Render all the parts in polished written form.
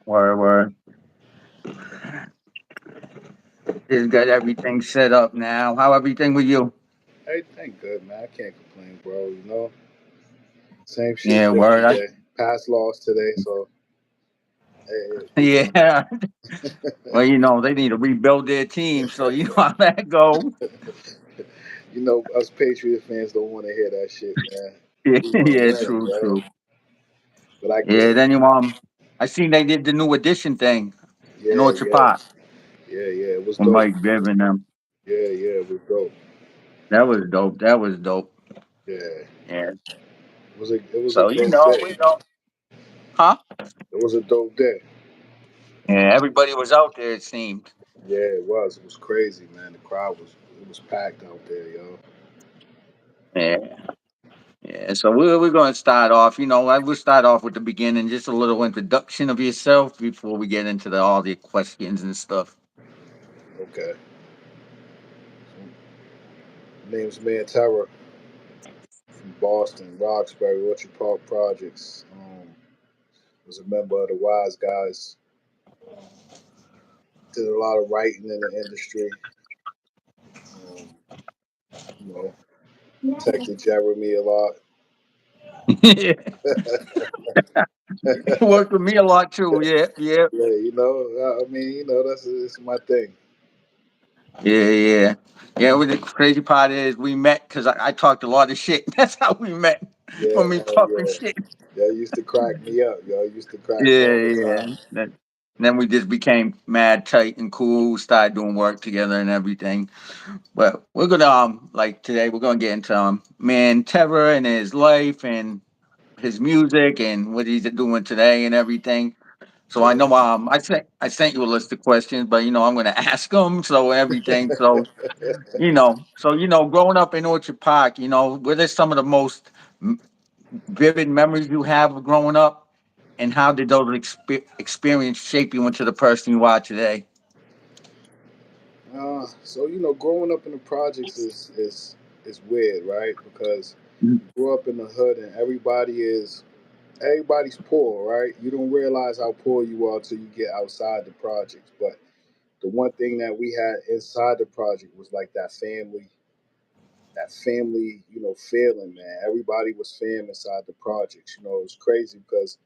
where it's got everything set up now. How everything with you? Everything good, man. I can't complain, bro. Same shit, Yeah, different word. day. Past loss today, so hey, Yeah. Well, they need to rebuild their team, so you know how that go. us Patriot fans don't want to hear that shit, man. Yeah, We want to yeah, win, true, bro. true. But I get Yeah, it. then I seen they did the new edition thing in Yeah, Orchard yeah, Park yeah. It was with dope. Mike Viv and them. Yeah, it was dope. That was dope. That was dope. Yeah, Yeah. it was a So dope we day. know, huh? It was a dope day. Yeah, everybody was out there. It seemed. Yeah, it was. It was crazy, man. The crowd was packed out there, yo. Yeah. Yeah, so we're going to start off. We'll start off with the beginning, just a little introduction of yourself before we get into all the questions and stuff. Okay. Name's Man Terror from Boston, Roxbury, Orchard Park Projects. Was a member of the Wise Guys. Did a lot of writing in the industry. Um, you know, protected Jeremy a lot. Yeah, Yeah, worked with me a lot too. Yeah, yeah, that's my thing. yeah. Yeah, the crazy part is we met because I talked a lot of shit. That's how we met, Yeah, from me hell talking yeah. shit. Y'all used to crack me up. Y'all used to crack me Yeah, all the yeah. time. Then we just became mad tight and cool. Started doing work together and everything. But we're gonna like today we're gonna get into Man Terror and his life and his music and what he's doing today and everything. So I Yeah. know I sent you a list of questions, but I'm gonna ask them so everything. Growing up in Orchard Park, what are some of the most m- vivid memories you have of growing up, and how did those experience shape you into the person you are today? Growing up in the projects is weird, right? Because you grew up in the hood and everybody's poor, right? You don't realize how poor you are till you get outside the projects. But the one thing that we had inside the project was like that family, feeling, man. Everybody was fam inside the projects. It was crazy because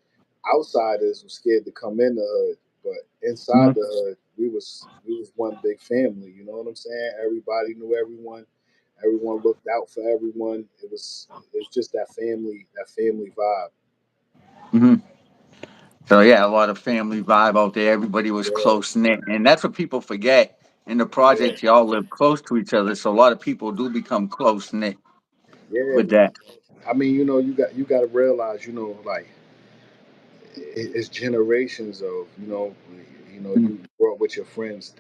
outsiders were scared to come in the hood, but inside Mhm. the hood, we was one big family. You know what I'm saying? Everybody knew everyone. Everyone looked out for everyone. It was just that family vibe. Mhm. So yeah, a lot of family vibe out there. Everybody was Yeah, close knit, and that's what people forget. In the yeah, project, y'all live close to each other, so a lot of people do become close knit yeah, with man. that. I mean, you got to realize, like it's generations of you grew up with your friends.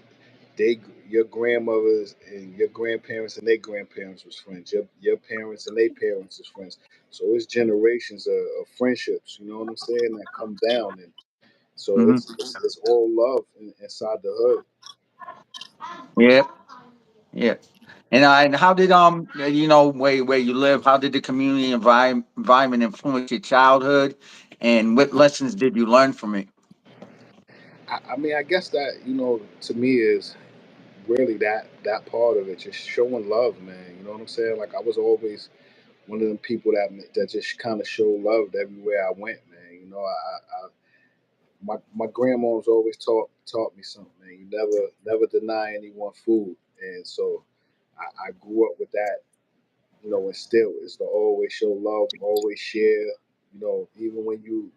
Your grandmothers and your grandparents and their grandparents was friends. Your parents and their parents was friends. So it's generations of friendships. You know what I'm saying? That come down, and so Hmm. it's all love inside the hood. Yeah, yeah. And how did where you live? How did the community environment influence your childhood, and what lessons did you learn from it? I mean, I guess that to me is really that part of it, just showing love, man. You know what I'm saying? Like I was always one of them people that just kind of show love everywhere I went, man. My grandma's always taught me something, man. You never deny anyone food, and so I grew up with that, instilled is to always show love, always share. Even when you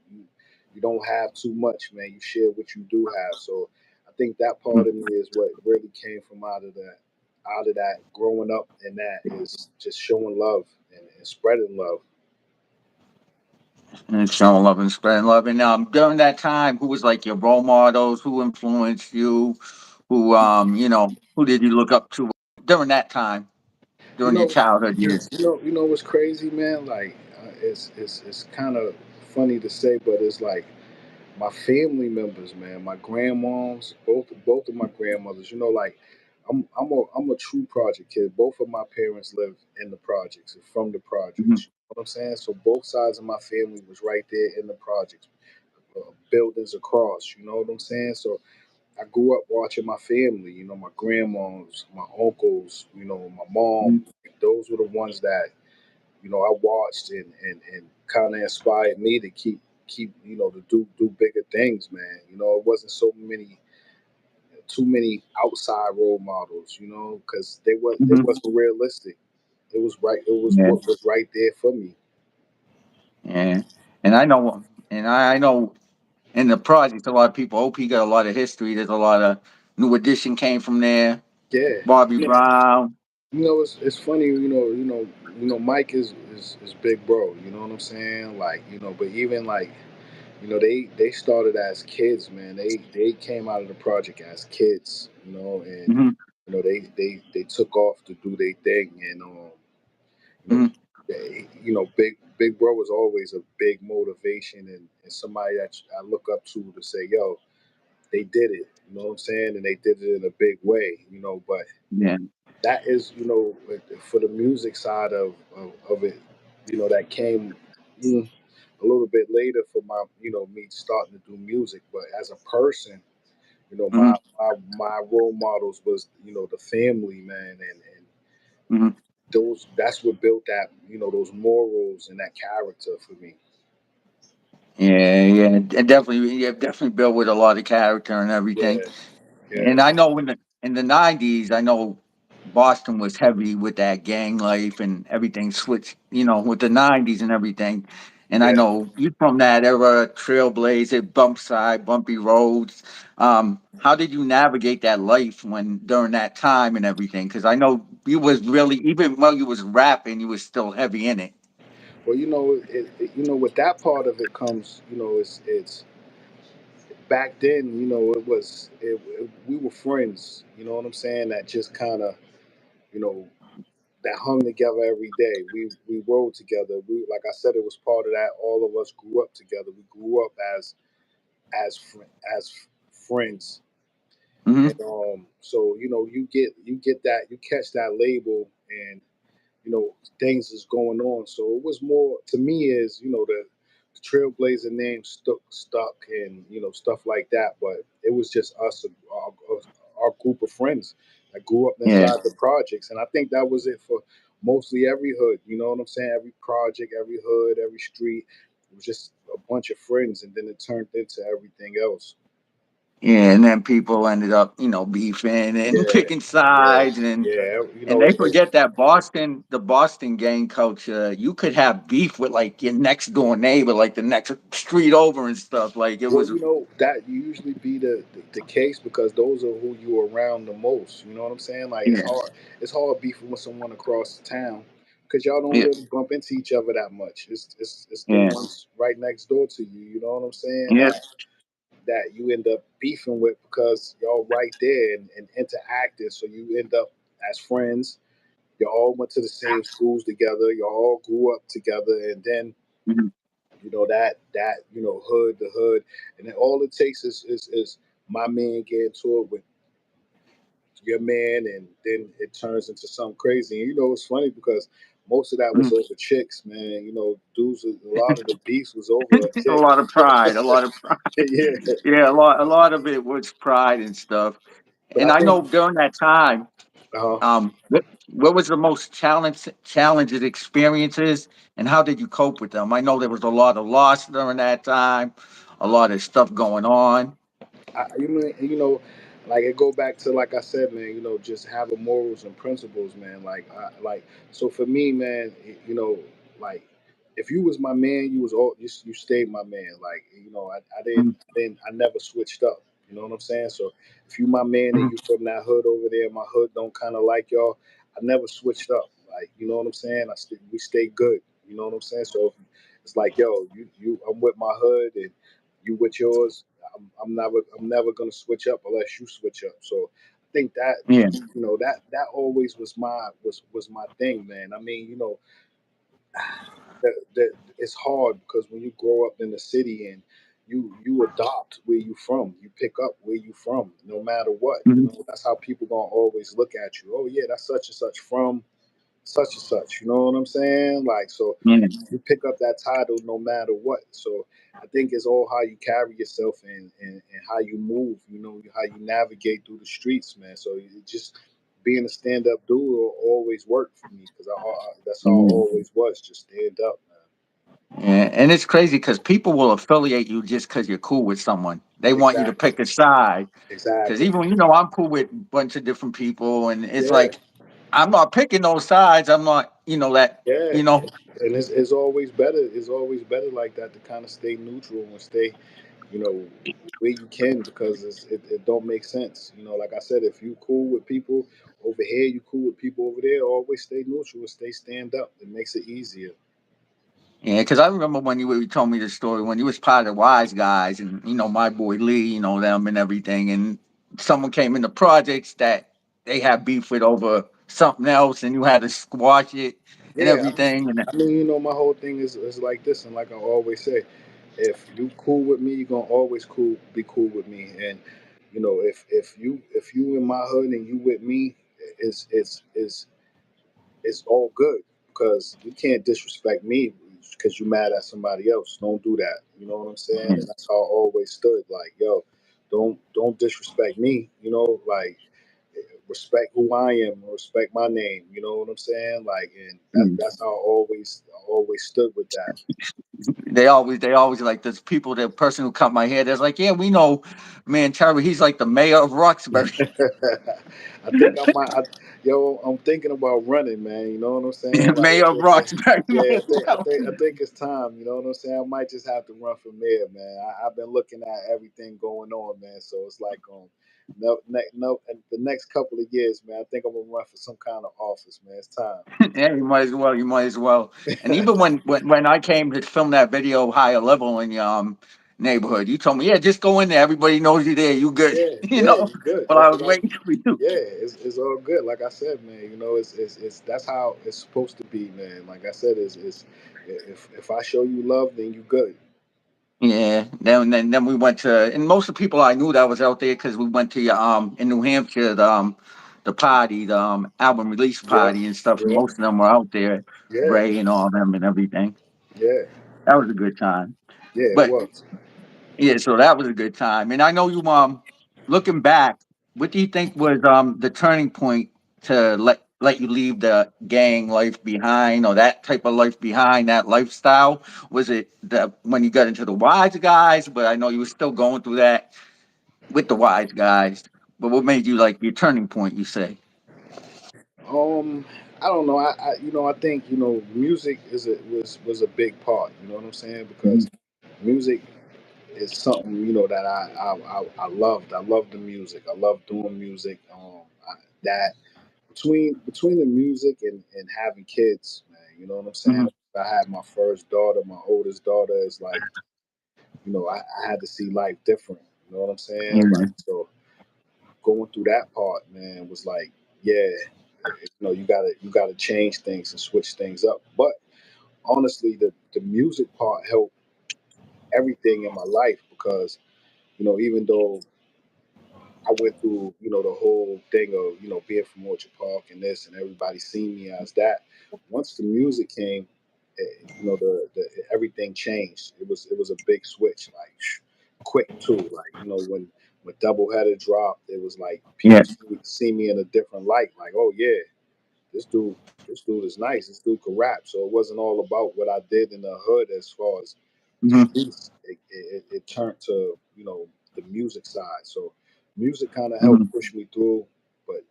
don't have too much, man, you share what you do have. So I think that part of me is what really came from out of that growing up, and that is just showing love and spreading love. And showing love and spreading love. And during that time, who was like your role models? Who influenced you? Who did you look up to during that time, You during your know, childhood years? what's crazy, man? Like, it's kind of funny to say, but it's like my family members, man. My grandmoms, both of my grandmothers. Like I'm a true project kid. Both of my parents live in the projects, and from the Mhm. projects. You know what I'm saying? So both sides of my family was right there in the projects. buildings across. You know what I'm saying? So I grew up watching my family. You know, my grandmas, my uncles. You know, my mom. Mhm. Those were the ones that I watched and kind of inspired me to keep to do bigger things, man. It wasn't so many too many outside role models, because they Mhm. wasn't realistic. It was right. It was Yeah, what was right there for me. yeah. And I know in the project, a lot of people. OP got a lot of history. There's a lot of New Edition came from there. Yeah, Bobby Brown. it's funny. Mike is big bro. You know what I'm saying? Like, but even like, they started as kids, man. They came out of the project as kids, and Hmm. they took off to do their thing, and you know, Hmm. big bro was always a big motivation and somebody that I look up to say, yo, they did it. You know what I'm saying? And they did it in a big way, but Yeah. that is, for the music side of it, that came a little bit later for my, me starting to do music. But as a person, Hmm. my role models was, the family, man, and Hmm. that's what built that, those morals and that character for me. Yeah, yeah, and definitely, yeah, definitely built with a lot of character and everything. Yeah, yeah, And I know in the '90s, I know Boston was heavy with that gang life and everything switched, with the '90s and everything. And I yeah. know you from that era, trailblazer, bump side, bumpy roads. How did you navigate that life when during that time and everything? Because I know you was really, even while you was rapping, you was still heavy in it. Well, with that part of it comes, it's back then, we were friends. You know what I'm saying? That just kind of, you know, that hung together every day. We rode together. Like I said, it was part of that. All of us grew up together. We grew up as as friends, Hmm. and so you get that, you catch that label, and things is going on. So it was more to me is the Trailblazer name stuck and stuff like that. But it was just us, our group of friends that grew up Yeah. inside the projects, and I think that was it for mostly every hood. You know what I'm saying? Every project, every hood, every street. It was just a bunch of friends, and then it turned into everything else. Yeah, and then people ended up, beefing and Yeah, picking yeah, sides, yeah. and they forget that the Boston gang culture. You could have beef with like your next door neighbor, like the next street over and stuff. Like it Well, was, that usually be the case because those are who you around the most. You know what I'm saying? Like yeah, it's hard beefing with someone across the town because y'all don't yeah, really bump into each other that much. It's the yeah, ones right next door to you. You know what I'm saying? yeah, That you end up beefing with because y'all right there and interactive. So you end up as friends. You all went to the same schools together. You all grew up together, and then mhm, that hood the hood, and then all it takes is my man getting to it with your man, and then it turns into something crazy. And it's funny because most of that was mhm. over chicks, man. Dudes, a lot of the beefs was over a A chick. lot of pride, a lot of pride. Yeah, Yeah, a lot of it was pride and stuff. but And I I think know during that time, uh, what was the most challenges experiences, and how did you cope with them? I know there was a lot of loss during that time, a lot of stuff going on. like it go back to like I said, man. Just having morals and principles, man. Like so for me, man. Like if you was my man, you was all you stayed my man. Like Mhm. I never switched up. You know what I'm saying? So if you my man and Mhm. you from that hood over there, my hood don't kind of like y'all. I never switched up. Like you know what I'm saying? We stay good. You know what I'm saying? So it's like yo, I'm with my hood and you with yours. I'm never gonna switch up unless you switch up. So I think that Yeah. that always was my thing, man. I mean, it's hard because when you grow up in the city and you adopt where you from, you pick up where you from, no matter what. Mhm. That's how people gonna always look at you. Oh yeah, that's such and such from such and such. You know what I'm saying? Like, so Yeah. you pick up that title no matter what. So I think it's all how you carry yourself and how you move. You know, how you navigate through the streets, man. So it just being a stand up dude will always work for me because that's how I Yeah. always was. Just stand up, man. Yeah, and it's crazy because people will affiliate you just because you're cool with someone. They want you to Exactly. pick a side. Because Exactly. even I'm cool with a bunch of different people, and it's Yeah. like I'm not picking those sides. I'm not, that, Yeah. you know. And it's always better. It's always better like that to kind of stay neutral and stay, you know, where you can because it don't make sense. You know, like I said, if you cool with people over here, you cool with people over there. Always stay neutral and stay stand up. It makes it easier. Yeah, because I remember when you told me the story when you was part of the Wise Guys, and my boy Lee, them and everything, and someone came in the projects that they had beef with over something else, and you had to squash it and Yeah, everything. And my whole thing is like this, and like I always say, if you cool with me, you're gonna always be cool with me, and if you in my hood and you with me, it's all good because you can't disrespect me because you mad at somebody else. Don't do that. You know what I'm saying? And that's how I always stood. Like, yo, don't disrespect me. Like respect who I am, respect my name. You know what I'm saying? Like, and that's how I always stood with that. they always like this people. The person who cut my hair, they're like, yeah, we know, man, Terry. He's like the mayor of Roxbury. I think I might. I'm thinking about running, man. You know what I'm saying? Like, Mayor of Roxbury. yeah, I think it's time. You know what I'm saying? I might just have to run for mayor, man. I've been looking at everything going on, man. So it's like, no, the next couple of years, man. I think I'm gonna run for some kind of office, man. It's time. Yeah, you might as well. You might as well. And even when I came to film that video, higher level in your neighborhood, you told me, yeah, just go in there. Everybody knows you there. You good. Yeah, yeah, you good. But I That's was what I. waiting for you. Yeah, it's all good. Like I said, man, it's that's how it's supposed to be, man. Like I said, is if I show you love, then you good. Yeah. Then we went to, and most of the people I knew that was out there because we went to your in New Hampshire the party, the album release Yeah, party and stuff. And yeah, most of them were out there, yeah, Ray and all them and everything. yeah, That was a good time. yeah. It But was. yeah, so that was a good time. And I know you looking back, what do you think was the turning point to let you leave the gang life behind or that type of life behind, that lifestyle? Was it the when you got into the wise guys? But I know you were still going through that with the wise guys. But what made you like your turning point, you say? Um, I don't know. I think music was a big part. You know what I'm saying? Because Mhm. music is something that I loved. I loved the music. I loved doing music. That between the music and having kids, man. You know what I'm saying? Mhm. I had my first daughter. My oldest daughter is like, I had to see life different. You know what I'm saying? Like, Yeah. so going through that part, man, was like, yeah, you gotta change things and switch things up. But honestly, the music part helped everything in my life because even though I went through, the whole thing of, being from Orchard Park and this, and everybody seen me as that. Once the music came, the everything changed. It was a big switch, like quick too. Like when Doubleheader dropped, it was like Yeah. people see me in a different light. Like, oh yeah, this dude, this dude is nice. This dude can rap. So it wasn't all about what I did in the hood as far as the Mhm. streets. It turned to the music side. So music kind of helped Mhm. push me through. But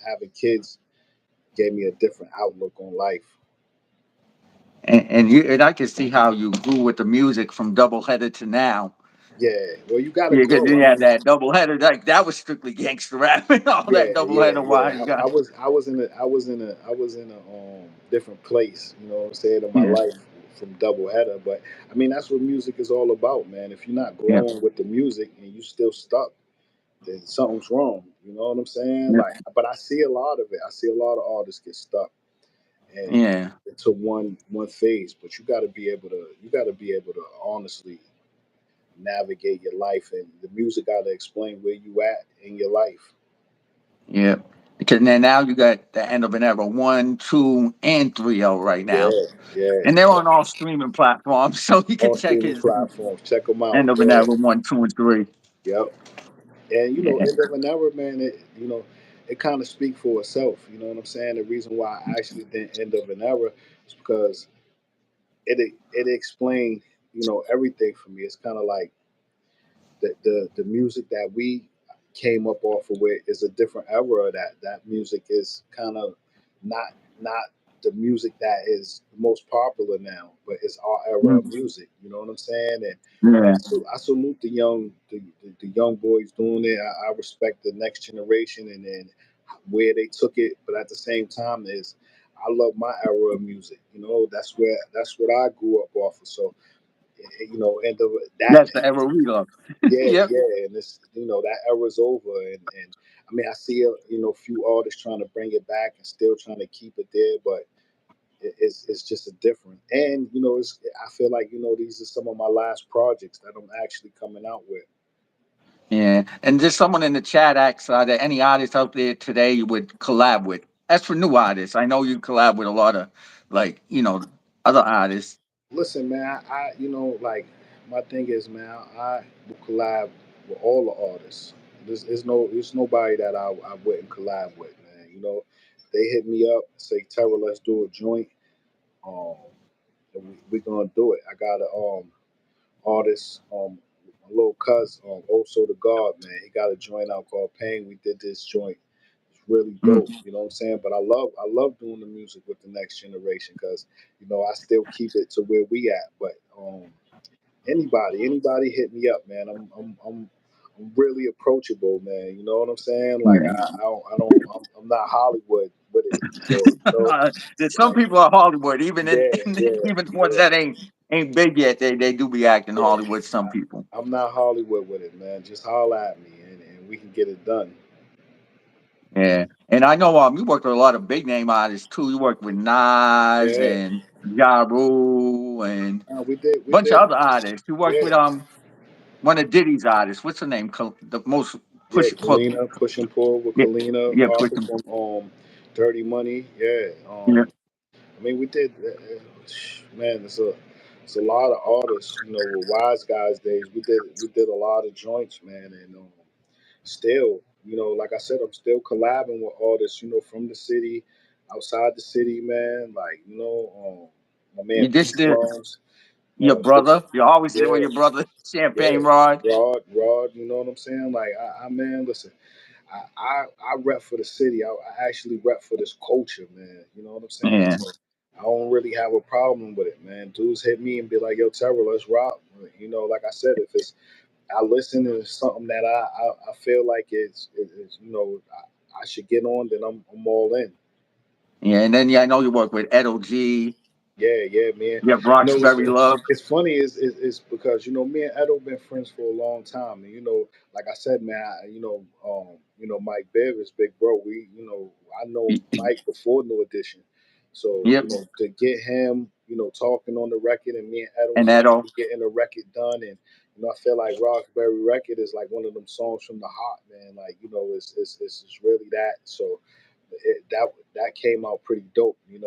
having kids gave me a different outlook on life. And I can see how you grew with the music from double headed to now. Yeah, well, you got to Yeah, because grow. you I had mean, that double header, like that was strictly gangster rap and all yeah, that double yeah, header yeah. wise guy. I was in a different place. You know what I'm saying, in my Yeah, life from double header. But I mean, that's what music is all about, man. If you're not yeah, growing with the music and you still stuck, then something's wrong. You know what I'm saying? yeah, Like, but I see a lot of it. I see a lot of artists get stuck and yeah, into one phase. But you got to be able to honestly navigate your life, and the music got to explain where you at in your life. yeah. And then now you got the end of an era one, two, and three out right now, Yeah, yeah. and they're on all streaming platforms, so you can On check streaming his platforms, check them out. end of an Yeah, era one, two, and three. yep. And Yeah, end of an era, man. It kind of speaks for itself. You know what I'm saying? The reason why I actually did end of an era is because it explained everything for me. It's kind of like the music that we came up off of with is a different era. That music is kind of not the music that is most popular now, but it's our era of mm, music. You know what I'm saying? And yeah, I salute the young boys doing it. I respect the next generation and then where they took it, but at the same time is I love my era of music. That's what I grew up off of. So and that that's the era we love. yeah, Yep. yeah, and it's that era's over, and I mean I see a few artists trying to bring it back and still trying to keep it there, but it's just a different. And I feel like these are some of my last projects that I'm actually coming out with. Yeah, and just someone in the chat asks, are there any artists out there today you would collab with? As for new artists, I know you collab with a lot of like other artists. Listen, man, like my thing is, man, I will collab with all the artists. There's nobody that I wouldn't collab with, man. They hit me up, say, Terror, let's do a joint. Um, and we gonna do it. I got a artist, my little cousin, also the God, man. He got a joint out called Pain. We did this joint. It's really Mm, dope. You know what I'm saying? But I love doing the music with the next generation because I still keep it to where we at. But anybody hit me up, man. I'm really approachable, man. You know what I'm saying? Like yeah. I'm not Hollywood with it. So There's some like people are Hollywood, even in, yeah, yeah, even the ones yeah, that ain't big yet. They do be acting yeah. Hollywood. Some people. I'm not Hollywood with it, man. Just holla at me and we can get it done. Yeah, and I know you worked with a lot of big name artists too. You worked with Nas Yeah. and Ja Rule and We a bunch of did, other artists. You worked with yeah, one of Diddy's artists. What's her name? The most yeah. push put. Kalina, push and pull with Yeah, Kalina, yeah, push Parker him. from Dirty Money. Yeah. Yeah, I mean, we did. Man, it's a lot of artists. With Wise Guys days, we did a lot of joints, man, and still, like I said, I'm still collabing with artists, from the city, outside the city, man. Like my man you just Peace did Lungs, your Push, brother. You always did with yeah, your brother, yeah, Champagne Rod. Rod. You know what I'm saying? Like man, listen. I rep for the city. I actually rep for this culture, man. You know what I'm saying? Yeah, So I don't really have a problem with it, man. Dudes hit me and be like, "Yo, Terror, let's rock." Like I said, if it's I listen and it's something that I feel like is I should get on, then I'm all in. yeah, and then yeah, I know you work with Edo G. Yeah, yeah, man. You have It's Roxbury Love. it's funny is because me and Edo been friends for a long time, and like I said, man, Mike Bev is big bro. I know Mike before New Edition, so Yep, to get him, talking on the record, and me and Edo and Edo. finally getting the record done, and I feel like Roxbury record is like one of them songs from the Hot man, like it's really that. So that came out pretty dope, and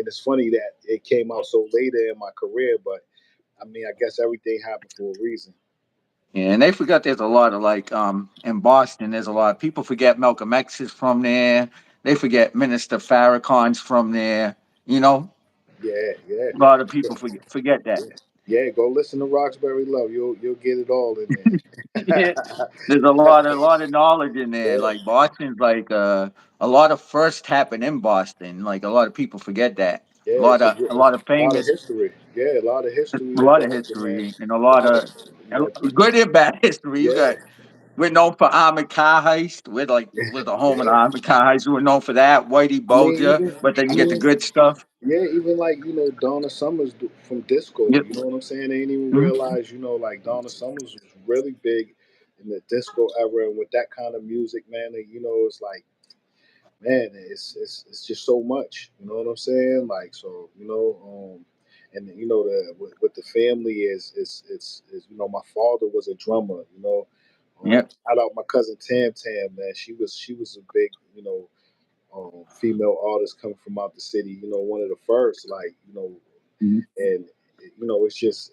it's funny that it came out so later in my career, but I mean, I guess everything happened for a reason. Yeah, and they forgot there's a lot of like in Boston. There's a lot. People forget Malcolm X is from there. They forget Minister Farrakhan's from there. You know, Yeah, yeah, a lot of people forget that. yeah, yeah. Go listen to Roxbury Love. You'll get it all in Yeah. there. There's a lot of knowledge in there. Yeah, Like Boston's like a lot of first happened in Boston. Like a lot of people forget that. yeah. A lot of A lot of famous, history. Yeah, a lot of history a in lot of Boston, man. history, and a A lot lot of of people. good and bad history. You Yeah, got we're known for Ahmed Car Heist. We're the home of the yeah. Ahmed Car Heist. We're known for that. Whitey I mean, Bulger, but then you get the good stuff. yeah, even like Donna Summers from disco. Yep. You know what I'm saying? They didn't even Mhm. realize like Donna Summers was really big in the disco era, and with that kind of music, man, it's like man, it's just so much. You know what I'm saying? Like so, and with the family is my father was a drummer. Yep. Shout out my cousin Tam Tam, man. She was a big female artists coming from out the city. You know, one of the first, like Mhm. and it's just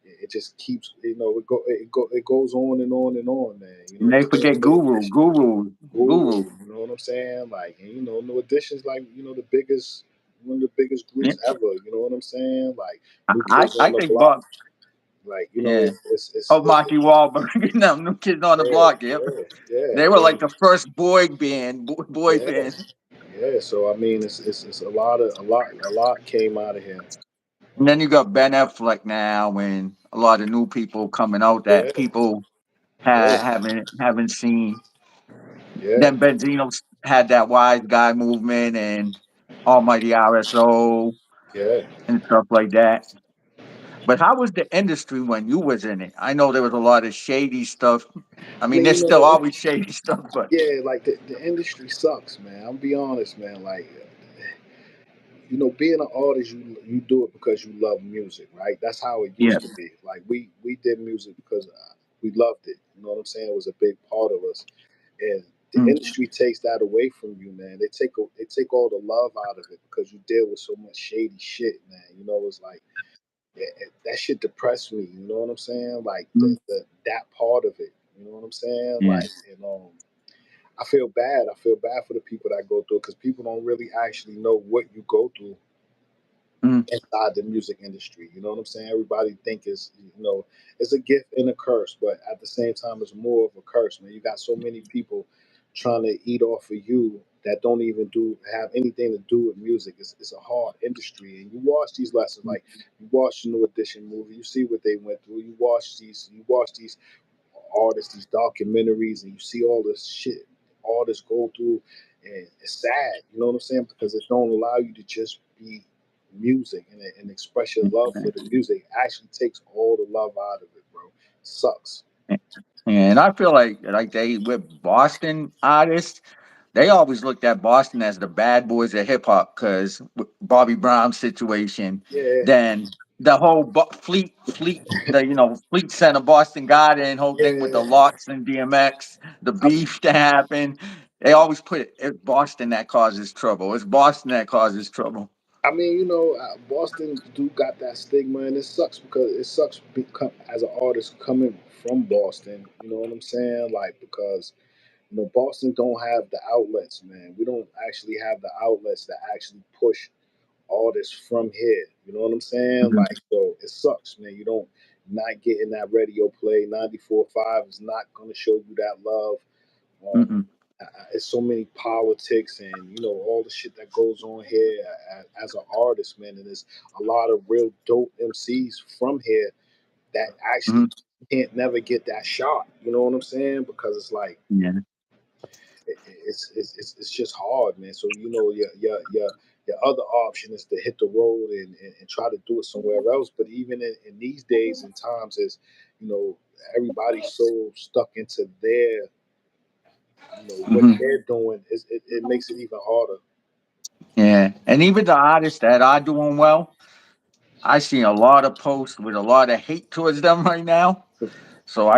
it just keeps it goes on and on and on, man. You know And what I'm they saying? forget New Guru, additions, Guru, Guru. Guru. You know what I'm saying? Like, and new additions like the biggest one of the biggest Yeah. groups ever. You know what I'm saying? Like new I, kids I on the think block. Bob, Like yeah. it's Oh, Marky Wahlberg and them new kids on the yeah, block. Yep. yeah, yeah. They And were like then the first boy band, boy yeah, band. yeah. So I mean, it's a lot came out of here. And then you got Ben Affleck now, and a lot of new people coming out Yeah, that people yeah, haven't seen. yeah, Then Benzino had that wise guy movement and Almighty RSO yeah. and stuff like that. But how was the industry when you was in it? I know there was a lot of shady stuff. I I mean, mean, there's still always shady stuff, but yeah, like the industry sucks, man. I'm be honest, man. Like, being an artist, you do it because you love music, right? That's how it yeah. used to be. Like we did music because we loved it. You know what I'm saying? It was a big part of us. And the Mm, industry takes that away from you, man. They take all the love out of it because you deal with so much shady shit, man. It's like that shit depressed me. You know what I'm saying? Like mm, that part of it. You know what I'm saying? yeah. Like, I feel bad. I feel bad for the people that go through it because people don't really actually know what you go through Mm, inside the music industry. You know what I'm saying? Everybody think it's a gift and a curse, but at the same time, it's more of a curse, man. You got so many people trying to eat off of you that don't even have anything to do with music. It's a hard industry, and you watch these lessons, like you watch the New Edition movie, you see what they went through. You watch these artists, these documentaries, and you see all this shit artists go through, and it's sad. You know what I'm saying? Because it don't allow you to just be music and express your love for the music. It actually takes all the love out of it, bro. Sucks. yeah. And I feel like they with Boston artists, they always looked at Boston as the bad boys of hip hop because Bobby Brown's situation. Yeah, Then the whole Fleet Center, Boston Garden, whole thing with the yeah. locks and DMX, the I, beef that happened. They always put it's Boston that causes trouble. It's Boston that causes trouble. I mean, Boston do got that stigma, and it sucks because it sucks become as an artist coming from Boston. You know what I'm saying? Like because Boston don't have the outlets, man. We don't actually have the outlets that actually push artists from here. You know what I'm saying? Mhm. Like, so it sucks, man. You don't not getting that radio play. 94.5 is not going to show you that love. Um, Mm-mm. it's so many politics and all the shit that goes on here as an artist, man. And there's a lot of real dope MCs from here that actually Mhm. can't never get that shot. You know what I'm saying? Because it's like Yeah. it's just hard, man. So your other option is to hit the road and try to do it somewhere else. But even in these days and times, is you know everybody's so stuck into their what Mhm. they're doing. It makes it even harder. Yeah. And even the artists that are doing well, I see a lot of posts with a lot of hate towards them right now. So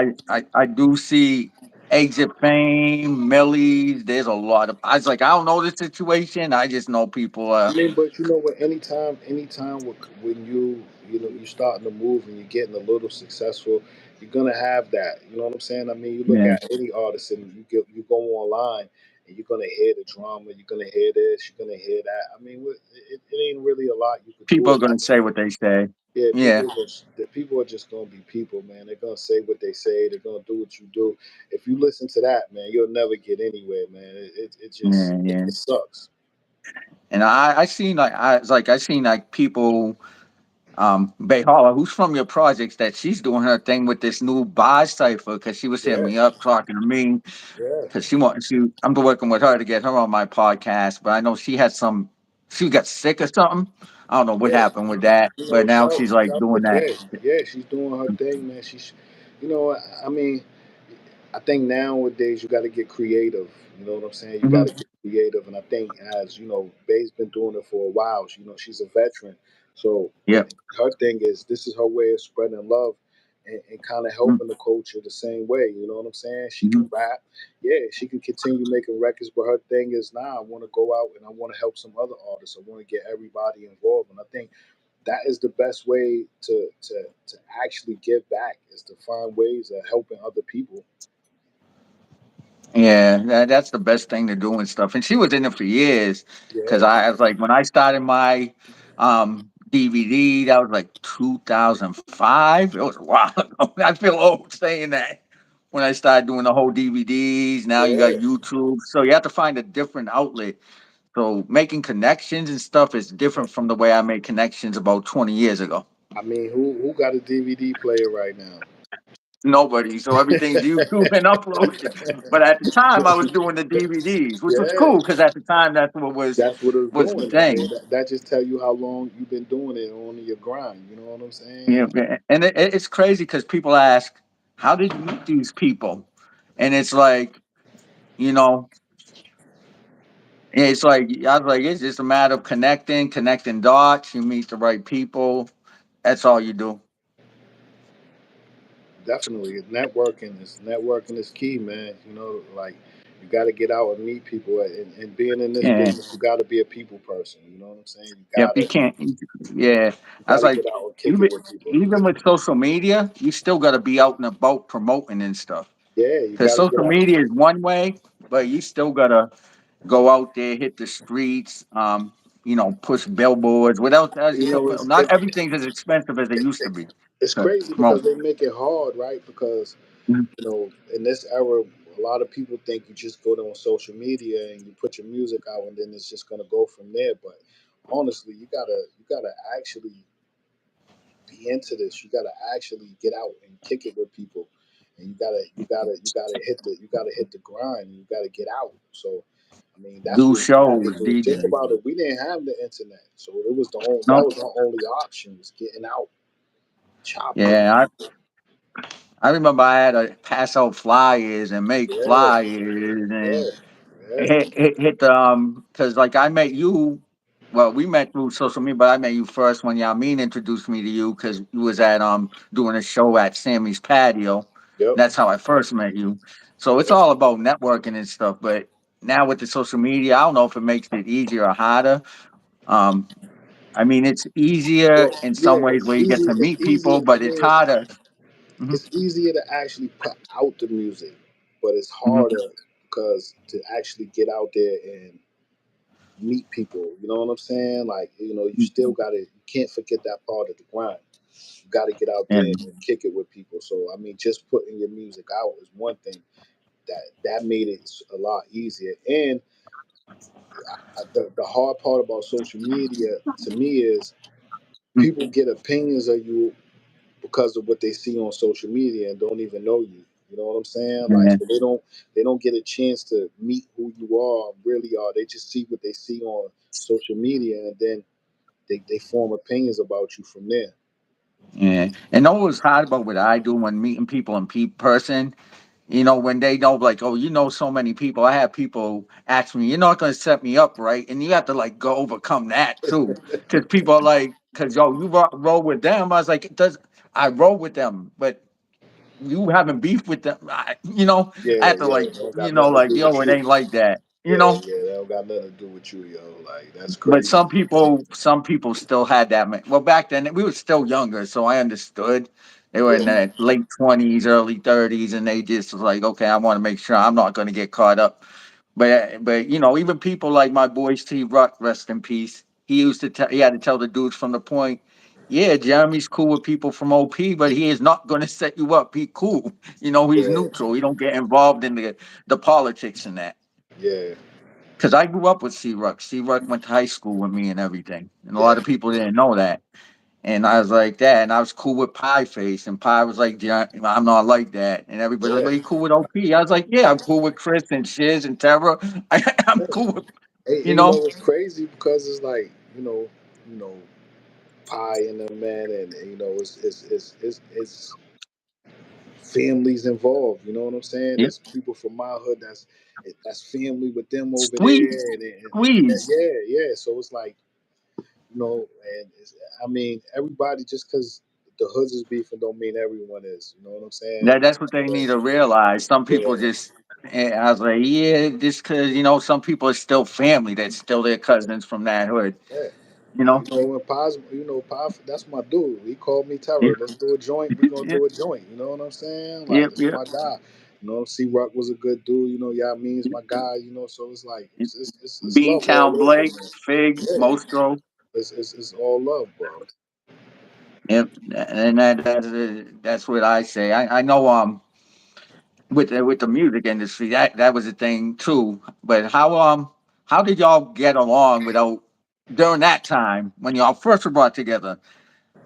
I do see exit fame, Millie's. There's a lot of. I was like, I don't know the situation. I just know people. I mean, but what? Anytime when you starting to move and you're getting a little successful, you're gonna have that. You know what I'm saying? I mean, you look Yeah, at any artist and you go online and you're gonna hear the drama. You're gonna hear this. You're gonna hear that. I mean, it ain't really a lot you could do people are about gonna it. say what they say. Yeah, Yeah, the people are just gonna be people, man. They're gonna say what they say. They're gonna do what you do. If you listen to that, man, you'll never get anywhere, man. It just yeah, it, yeah. it sucks. And I seen like people. Bayhala, who's from your projects, that she's doing her thing with this new buy cipher because she was hitting Yeah, me up talking to me yeah. because I'm working with her to get her on my podcast, but I know she got sick or something. I don't know what Yeah, happened with that, but now she's like doing that. Yeah, yeah, she's doing her thing, man. I mean, I think nowadays you got to get creative. You know what I'm saying? You got Hmm. to get creative, and I think as Bay's been doing it for a while. She's a veteran, so Yep. her thing is this is her way of spreading love and kind of Mm, helping the culture the same way. You know what I'm saying? She can mhm. rap. Yeah, she can continue making records, but her thing is now I want to go out and I want to help some other artists. I want to get everybody involved, and I think that is the best way to actually give back is to find ways of helping other people. Yeah, that's the best thing to do and stuff. And she was in it for years because Yeah, I was like, when I started my DVD, that was like 2005. It was a while ago. I feel old saying that. When I started doing the whole DVDs, now you got yeah. YouTube. So you have to find a different outlet. So making connections and stuff is different from the way I made connections about 20 years ago. I mean, who got a DVD player right now? Nobody. So everything's YouTube and uploaded. But at the time, I was doing the DVDs, which was Yeah, cool because at the time, that's what that's what it's was the doing. I mean, thing. that just tell you how long you've been doing it on your grind. You know what I'm saying? Yeah, and it's crazy because people ask, "How did you meet these people?" And it's like, you know, it's like I was like, it's just a matter of connecting dots. You meet the right people. That's all you do. Definitely, networking is key, man. You know, like you got to get out and meet people, and being in this Yeah. business, you got to be a people person. You know what I'm saying? Yep. You can't. Yeah. You I was gotta get like, out and kick it even with people. even with social media, you still got to be out and about promoting and stuff. Yeah, you Because gotta get social out. media is one way, but you still gotta go out there, hit the streets, push billboards. Without You know, not everything's as expensive as it used to be it's to crazy because promote. they make it hard, right? Because Mhm. you know, in this era, a lot of people think you just go on social media and you put your music out, and then it's just gonna go from there. But honestly, you gotta actually be into this. You gotta actually get out and kick it with people, and you gotta hit the grind. You gotta get out. So, I mean, that's Do what we had to shows, do. Think DJ. about it. We didn't have the internet, so it was that No, was our only option was getting out, chopping it with yeah, people. I remember I had to pass out flyers and make Yeah, flyers and yeah, yeah. hit the because like I met you. Well, we met through social media, but I met you first when Yamin introduced me to you because you was at doing a show at Sammy's patio. Yep. That's how I first met you. So it's all about networking and stuff. But now with the social media, I don't know if it makes it easier or harder. Um, I mean, it's easier Well, in some yeah, ways it's where you get easy. to It's meet easier. people, I but it's mean, harder. Hmm. it's easier to actually put out the music, but it's Hmm. harder because to actually get out there and meet people. You know what I'm saying? Like, you still gotta. You can't forget that part of the grind. You got to get out there And and kick it with people. So, I mean, just putting your music out is one thing that made it a lot easier. And the hard part about social media to me is people get opinions of you because of what they see on social media and don't even know you. You know what I'm saying? Like, and so they don't get a chance to meet who you really are. They just see what they see on social media, and then they form opinions about you from there. and know what's hard about what I do when meeting people in person. When they know, like, oh, so many people. I have people ask me, "You're not going to set me up, right?" And you have to like go overcome that too, because people are like, "Because yo, you roll with them." I was like, "It does." I roll with them, but you having beef with them. I Yeah, have to yeah, like, it don't got nothing to like, do yo, with it you. ain't like that. Yeah, yeah, that don't got nothing to do with you, yo. Like, that's But crazy. some people still had that. Well, back then we were still younger, so I understood. They were in Yeah, their late 20s, early 30s, and they just was like, okay, I want to make sure I'm not going to get caught up. But even people like my boy Steve Ruck, rest in peace. He had to tell the dudes from the point. Yeah, Jeremy's cool with people from OP, but he is not going to set you up. He cool. He's yeah, neutral. He don't get involved in the politics and that. yeah, Because I grew up with C Ruck. C Ruck went to high school with me and everything. And a yeah, lot of people didn't know that. And I was like that. And I was cool with Pie Face. And Pie was like, yeah, I'm not like that. And everybody's like, yeah. well, you cool with OP? I was like, yeah, I'm cool with Chris and Shiz and Terra. I'm cool with, And you you know? know it's crazy because it's like you know, pie in the man, and it's families involved. You know what I'm saying? Yep. That's people from my hood. That's family with them over Squeeze. there, and Squeeze. yeah, yeah. So it's like and I mean everybody just because. the hoods is beefing don't mean everyone is. You know what I'm saying? That's what they need to realize. Some people Yeah, just, I was like, yeah, just because, some people are still family. That's still their cousins from that hood, yeah. you And you know? know when Paz, Paz, that's my dude. He called me Yeah, Terror. Let's do a joint. We gonna yeah, do a joint. You know what I'm saying? Like yeah, that's yeah. my guy. You know, C Rock was a good dude. You know, yeah, means my guy. You know, so it's like it's love all Beantown over, Blake, man. Fig, Yeah, Mostro. it's all love, bro. Yep. And that's what I say. I know with the music industry, that was a thing too. But how did y'all get along without during that time when y'all first were brought together?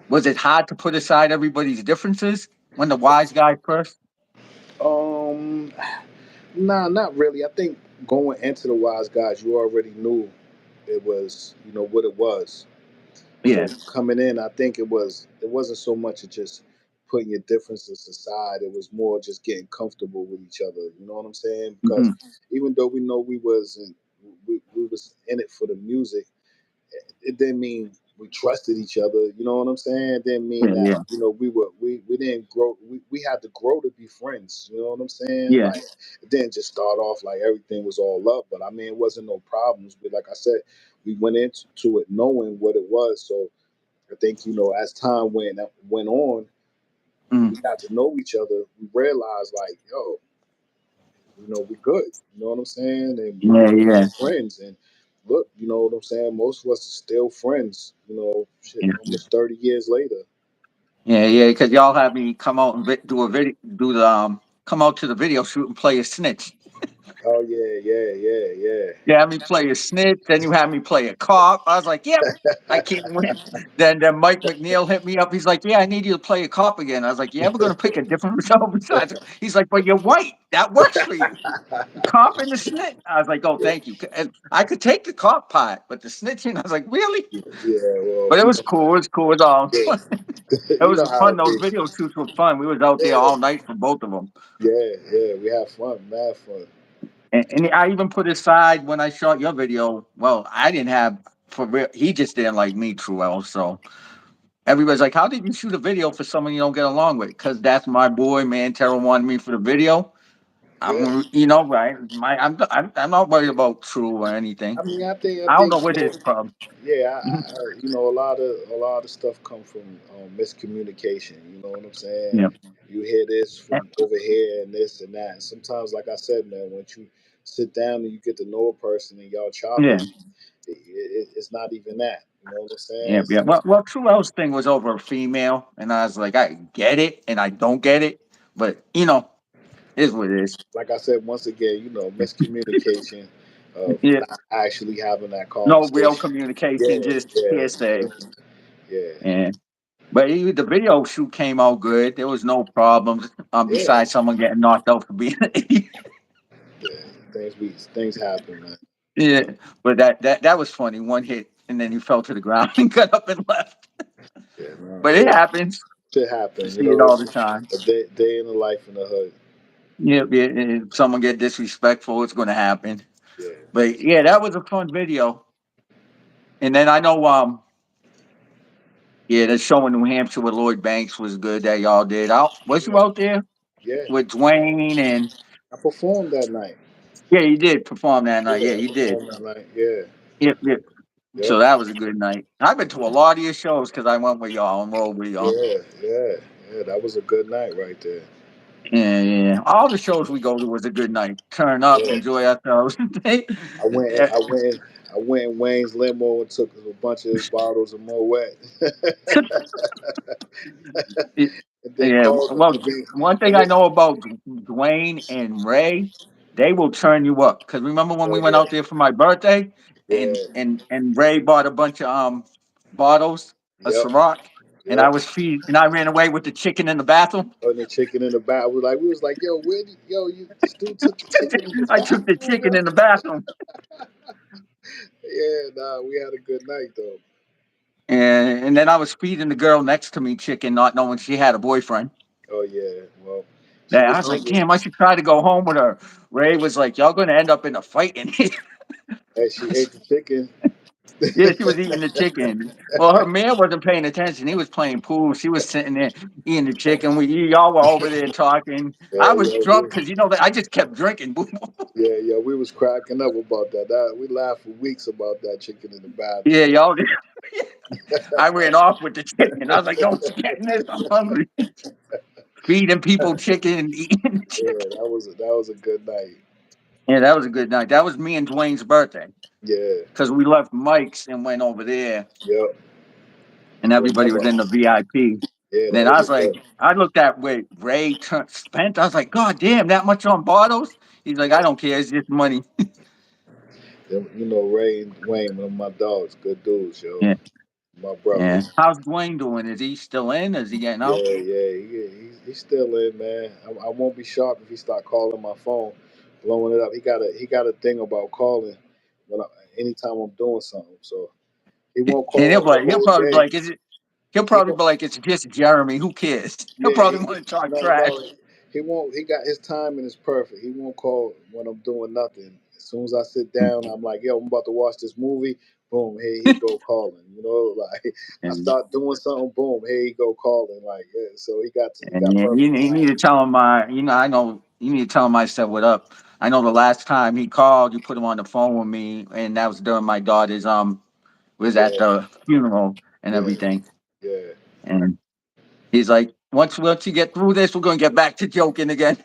Was it hard to put aside everybody's differences when the wise guy first? Um, nah, not really. I think going into the Wise Guys, you already knew it was, what it was. So Yeah. coming in, I think it wasn't so much of just putting your differences aside. It was more just getting comfortable with each other. You know what I'm saying? Because Hmm. even though we know we was in it for the music, it didn't mean we trusted each other. You know what I'm saying? It didn't mean Yeah. that Yeah. we didn't grow. We had to grow to be friends. You know what I'm saying? Yeah. Like it didn't just start off like everything was all love. But I mean, it wasn't no problems. But like I said, we went into it knowing what it was. So I think as time went on, Mm. we got to know each other. We realized like, yo, we good. You know what I'm saying? And we Yeah. became Yeah. friends. And look, you know what I'm saying? Most of us are still friends. Shit, Yeah. almost 30 years later. Yeah. Yeah. Because y'all had me come out and do a video, do the come out to the video shoot and play a snitch. Oh yeah, yeah, yeah, You had me play a snitch, then you had me play a cop. I was like, yep, I can't win. Then Mike McNeil hit me up. He's like, yeah, I need you to play a cop again. I was like, you ever going to pick a different result besides? He's like, but you're white. That works for you. The cop and the snitch. I was like, oh, yeah. thank you. And I could take the cop part, but the snitching, I was like, really? Yeah, well, But it was cool. It was cool. It was all. yeah, It you was know how fun. it be. Those video shoots were fun. We was out there Yeah, all night for both of them. yeah, yeah. We have fun, mad fun. And I even put aside when I shot your video. Well, I didn't have for real. He just didn't like me too well. So everybody's like, "How did you shoot a video for someone you don't get along with?" Because that's my boy, man. Terror wanted me for the video. Yeah. Right? I'm not worried about True or anything. I mean, I I don't think know what his problem. yeah, Mhm. a lot of stuff come from miscommunication. You know what I'm saying? Yeah, You hear this from over here and this and that. And sometimes, like I said, man, when you sit down and you get to know a person and y'all chopping, yeah, it's not even that. You know what I'm yeah, saying? yeah. So, Well, True L's thing was over a female, and I was like, I get it, and I don't get it, but is what it is. like I said, once again, miscommunication of Yeah, not actually having that no real conversation. communication, Yeah, just yeah, hearsay. yeah, And but the video shoot came out good. There was no problems. yeah, Besides someone getting knocked out for being an idiot. yeah. Things happen, man. Yeah, but that was funny. One hit, and then he fell to the ground and got up and left. Yeah, no, But it happens. shit You happen. see it all the It's time. a day in the life in the hood. Yeah, yeah, if someone get disrespectful, it's going to happen. Yeah, But yeah, that was a fun video. And then I know, yeah, the show in New Hampshire with Lloyd Banks was good that y'all did. Was you yeah, out there yeah. with Dwayne and I performed that night. yeah, you did perform that night. Yeah, Yeah, I you did. performed that night. Yeah, Yep, yep. yep, So that was a good night. I've been to a lot of your shows because I went with y'all and rolled with y'all. yeah, yeah, yeah. That was a good night right there. Yeah, yeah. All the shows we go to was a good night. Turn up, Yeah. enjoy ourselves. I went, in, I went, in, I went in Wayne's limo and took a bunch of his bottles of Moet, and then Yeah, called him. well, And then, one thing and I then, know about Dwayne and Ray, they will turn you up. Because remember when we oh went out there for my birthday, and yeah, and and Ray bought a bunch of bottles of yep, Ciroc, and I yep. was and I ran away with the chicken in the bathroom. And the chicken in the back. We was like, yo, this dude took the chicken in the I took the bathroom, chicken yo. in the bathroom. Yeah, nah, we had a good night though. And then I was feeding the girl next to me chicken, not knowing she had a boyfriend. Oh yeah, well, she Yeah, I was was like, hungry. damn, I should try to go home with her. Ray was like, y'all gonna end up in a fight in here. Hey, she ate the chicken. Yeah, she was eating the chicken. Well, her man wasn't paying attention. He was playing pool. She was sitting there eating the chicken. Y'all were over there talking. I Yeah, was yeah, drunk because I just kept drinking. yeah, yeah. We was cracking up about that. We laughed for weeks about that chicken in the Yeah, bathroom. y'all. I ran off with the chicken. I was like, "Don't you getting this? I'm hungry." Feeding people chicken and eating the Yeah, chicken. that was a good night. Yeah, that was a good night. That was me and Dwayne's birthday Yeah, because we left Mike's and went over there, yep. and everybody was Remember? in the VIP. Yeah, that Then I was was a like, good. I looked at wait, spent. I was like, God damn, that much on bottles? He's like, I don't care. It's just money. You know, Ray and Wayne, one of my dogs, good dudes, yo. Yeah, My yeah. brothers. How's Dwayne doing? Is he still in? Is he getting Yeah, out? yeah, he's still in, man. I won't be shocked if he start calling my phone, blowing it up. He got a thing about calling anytime I'm doing something. So he won't And call the he'll whole probably be day. like, is it? He'll He probably be like, it's just Jeremy. Who cares? He'll Yeah, probably want to talk no, trash. no, he won't. He got his timing is perfect. He won't call when I'm doing nothing. As soon as I sit down, I'm like, yo, I'm about to watch this movie. Boom, here he go calling. You know, like I And, start doing something. Boom, here he go calling. Like, yeah, so he and got yeah, perfect you need to timing. tell him I know you need to tell him I said what up. I know the last time he called, you put him on the phone with me, and that was during my daughter's was at Yeah, the funeral and yeah, everything. yeah, And he's like, once you get through this, we're gonna get back to joking again.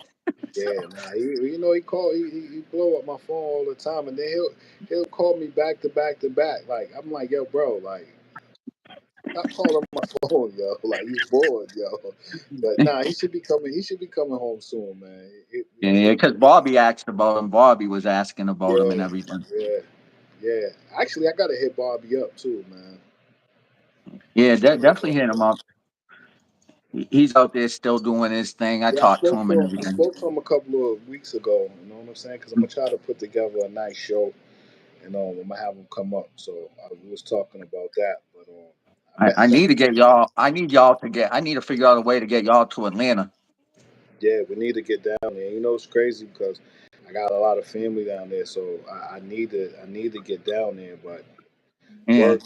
yeah. Nah, he call he blow up my phone all the time, and then he'll call me back to back to back. Like I'm like, yo, bro, like stop calling my phone, yo. Like he's bored, yo. But nah, he should be coming. He should be coming home soon, man. Yeah, because Bobby asked about him. Bobby was asking about him and Yeah, everything. yeah, yeah. Actually, I gotta hit Bobby up too, man. Yeah, Gotta hit definitely hit Bobby him up. up. He's out there still doing his thing. I Yeah, I talked to spoke him to and him. I everything. spoke to him a couple of weeks ago. You know what I'm saying? Because I'm gonna try to put together a nice show, and I'm gonna have him come up. So we was talking about that, but I need to get y'all. I need y'all to get. I need to figure out a way to get y'all to Atlanta. yeah, we need to get down there. You know, it's crazy because I got a lot of family down there, so I need to get down there, but Yeah,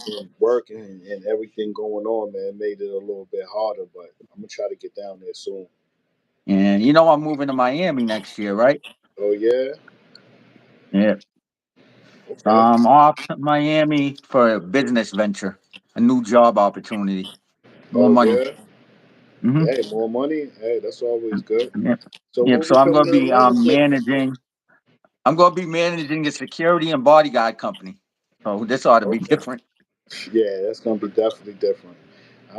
working and everything going on, man, made it a little bit harder. But I'm gonna try to get down there soon. and I'm moving to Miami next year, right? Oh yeah, Yeah, so okay. I'm off to Miami for a business venture, a new job opportunity, more Oh money. yeah, Hmm. hey, more money. Hey, that's always good. Yep, So yep. what So we I'm coming gonna to be Atlanta for? managing. I'm gonna be managing a security and bodyguard company. So this ought to be Okay. different. Yeah, that's gonna be definitely different.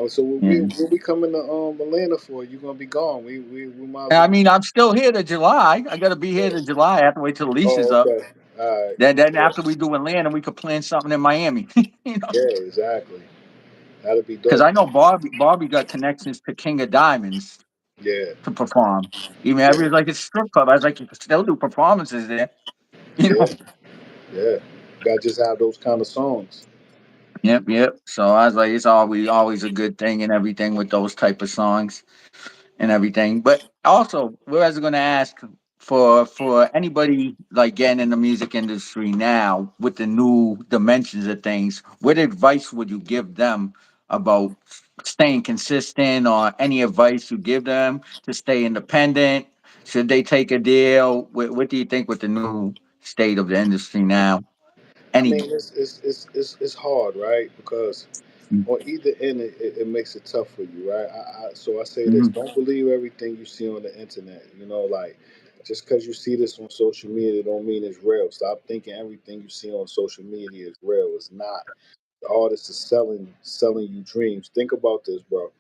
So Yeah. what we coming to Atlanta for? You gonna be gone? We might as And well. I mean, I'm still here to July. I got to be here to July. I have to wait till the lease is Oh, up. okay. All right. Then Yeah, after we do Atlanta, we could plan something in Miami. yeah, exactly. That'd be Because dope. I know Barbie got connections to King of Diamonds Yeah, to perform. Even yeah, everybody's like it's strip club. I was like, you can still do performances there. You yeah, know. yeah. Gotta just have those kind of songs. Yep, yep. So I was like, it's always a good thing and everything with those type of songs and everything. But also, we're also going to ask for anybody like getting in the music industry now with the new dimensions of things. What advice would you give them about staying consistent, or any advice you give them to stay independent? Should they take a deal? What do you think with the new state of the industry now? I Any? mean, it's hard, right? Because on either end, it makes it tough for you, right? So I say this: Mm-hmm. don't believe everything you see on the internet. You know, like just because you see this on social media, don't mean it's real. Stop thinking everything you see on social media is real. It's not. The artist is selling you dreams. Think about this, bro.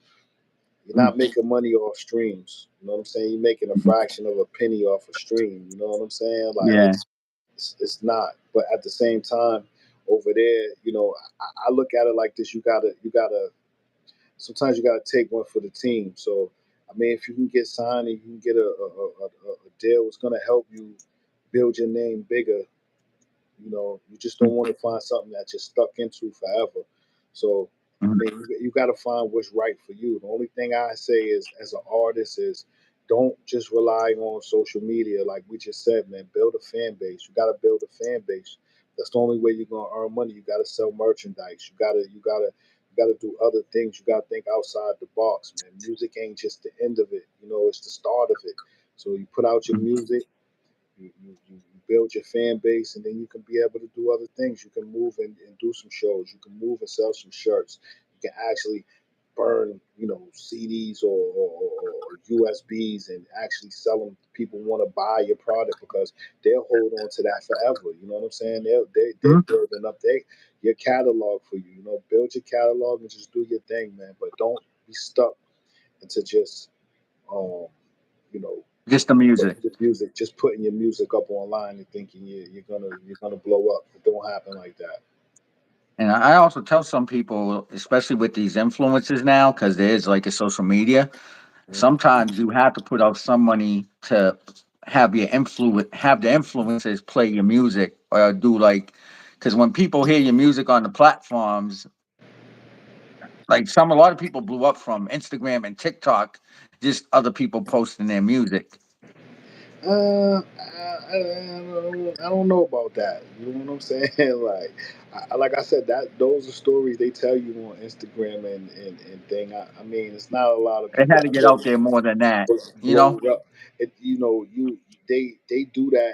You're not making money off streams. You know what I'm saying? You're making a fraction of a penny off a stream. You know what I'm saying? Like Yeah. it's not. But at the same time, over there, I look at it like this. You gotta. Sometimes you gotta take one for the team. So I mean, if you can get signed and you can get a deal, it's gonna help you build your name bigger. You just don't want to find something that you're stuck into forever. So, I Mhm. mean, you got to find what's right for you. The only thing I say is, as an artist, is don't just rely on social media. Like we just said, man, build a fan base. You got to build a fan base That's the only way you're gonna earn money. You gotta sell merchandise. You gotta do other things. You gotta think outside the box, man. Music ain't just the end of it. It's the start of it. So you put out your music, you build your fan base, and then you can be able to do other things. You can move and do some shows. You can move and sell some shirts. You can actually burn, CDs or USBs and actually sell them. People want to buy your product because they'll hold on to that forever. You know what I'm saying? They're Mhm. building up your catalog for you. Build your catalog and just do your thing, man. But don't be stuck into just um, you know, Just the music. putting your music, just putting your music up online and thinking you're gonna blow up. It don't happen like that. And I also tell some people, especially with these influencers now, because there's like a social media, Mhm. sometimes you have to put out some money to have the influencers play your music or do like, because when people hear your music on the platforms, like a lot of people blew up from Instagram and TikTok, just other people posting their music. I don't know about that. You know what I'm saying? Like I said, that those are stories they tell you on Instagram and thing. I mean, it's not a lot of It people had to out get there out there more than that, you blow know? it up. They do that,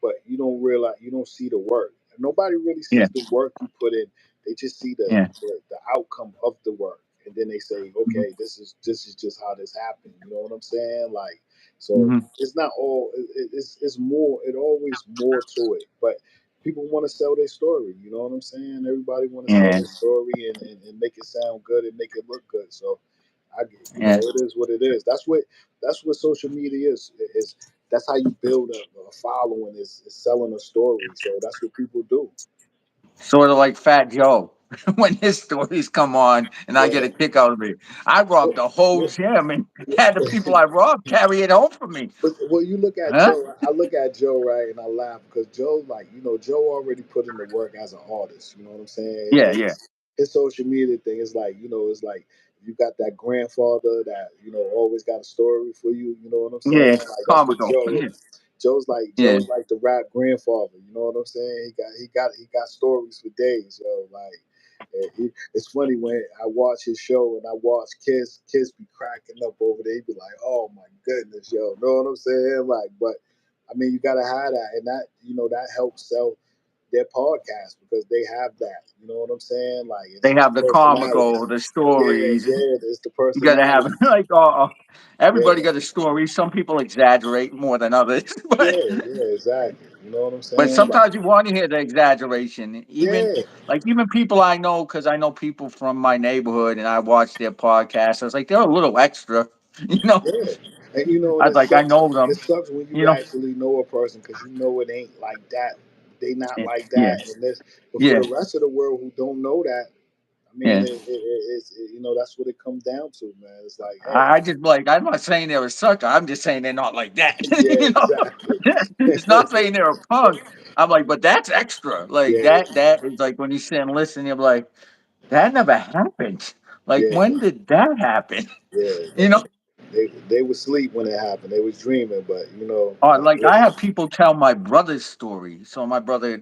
but you don't realize, you don't see the work. Nobody really Yeah, sees the work you put in. They just see the yeah. the outcome of the work, and then they say, Hmm. okay, this is just how this happened. You know what I'm saying? Like, so Hmm. it's not all. It's more. It always more to it, but people want to sell their story. You know what I'm saying? Everybody want to sell Yeah, their story and make it sound good and make it look good. So yeah. it is what it is. That's what social media is. That's how you build a following, is selling a story. So that's what people do. Sort of like Fat Joe when his stories come on, and I get Yeah. a kick out of it. I Well, robbed the whole well, gym and had the people I robbed carry it home for me. well, you look at Huh? Joe. I look at Joe, right, and I laugh because Joe, like, Joe already put in the work as an artist. You know what I'm saying? Yeah, yeah, His social media thing is like, it's like you got that grandfather that always got a story for you. You know what I'm saying? yeah. Like that's what Comical. Joe Yeah, is. yeah. Joe's like the rap grandfather. You know what I'm saying? He got stories for days, yo. Like, it's funny when I watch his show and I watch kids be cracking up over there. He be like, "Oh my goodness, yo," know what I'm saying? Like, but I mean, you gotta have that, and that helps sell their podcast because they have that. You know what I'm saying? Like, They it's have the the personality. comical, the Yeah, stories. yeah, it's the You got to have personality. like everybody Yeah, got a story. Some people exaggerate more than others, but yeah, exactly. You know what I'm but saying? Like, sometimes you want to hear the exaggeration. yeah, Even people I know, because I know people from my neighborhood, and I watch their podcasts. I was like, they're a little extra, you know. yeah. And I and was like, I know it them, sucks when you you know. actually know a person because it ain't like that. They not Yeah, like yeah, that, and this. But for yeah. the rest of the world who don't know that, I mean, Yeah. that's what it comes down to, man. It's like, hey, I just like I'm not saying they're a sucker. I'm just saying they're not like that. yeah, You know, exactly. it's not saying they're a punk. I'm like, but that's extra. Like Yeah, that is like when you sit and listen, you're like, that never happened. Like yeah, when did that happen? yeah. You know, They was sleep when it happened. They was dreaming, but or like I have people tell my brother's story. So my brother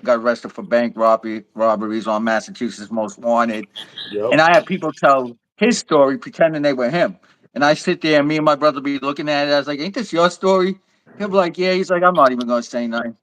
got arrested for bank robberies on Massachusetts Most Wanted, yep. and I have people tell his story pretending they were him. And I sit there, and me and my brother be looking at it. I was like, "Ain't this your story?" He'll be like, "Yeah." He's like, "I'm not even going to say nothing."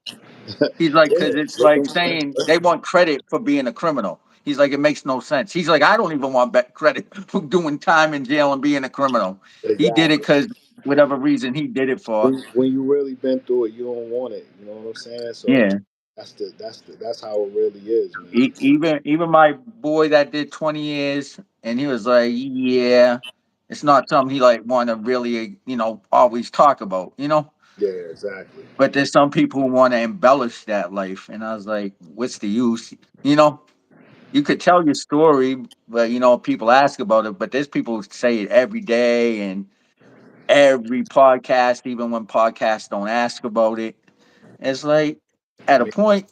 He's like, Yeah, "Because it's let like them. saying they want credit for being a criminal." He's like, "It makes no sense." He's like, "I don't even want credit for doing time in jail and being a criminal." He did it Exactly. because whatever reason he did it for. When you really been through it, you don't want it. You know what I'm saying? So Yeah. that's how it really is, man. Even my boy that did 20 years, and he was like, "Yeah, it's not something he like want to really, always talk about, you know." Yeah, exactly. But there's some people who want to embellish that life, and I was like, "What's the use?" You know, you could tell your story, but people ask about it. But there's people who say it every day and every podcast, even when podcasts don't ask about it. It's like I at a mean, point,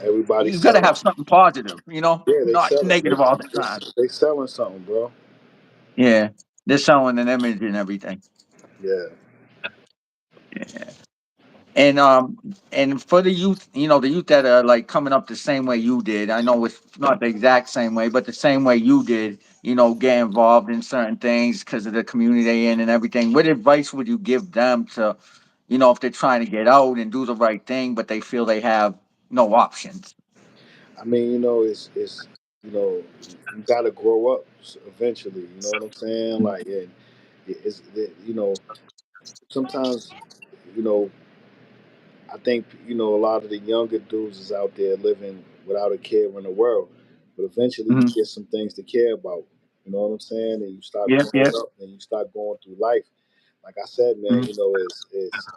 everybody's you got to selling. have something positive, Yeah, they not selling. negative all the time. They selling something, bro. Yeah, they're selling an image and everything. Yeah. Yeah. And and for the youth, the youth that are like coming up the same way you did. I know it's not the exact same way, but the same way you did. Get involved in certain things because of the community they in and everything. What advice would you give them to, if they're trying to get out and do the right thing, but they feel they have no options? I mean, it's you got to grow up eventually. You know what I'm saying? Like, and sometimes, you know, I think a lot of the younger dudes is out there living without a care in the world, but eventually you Mm-hmm. get some things to care about. You know what I'm saying? And you start Yep, growing yep. up, and you start going through life. Like I said, man, Mm-hmm. it's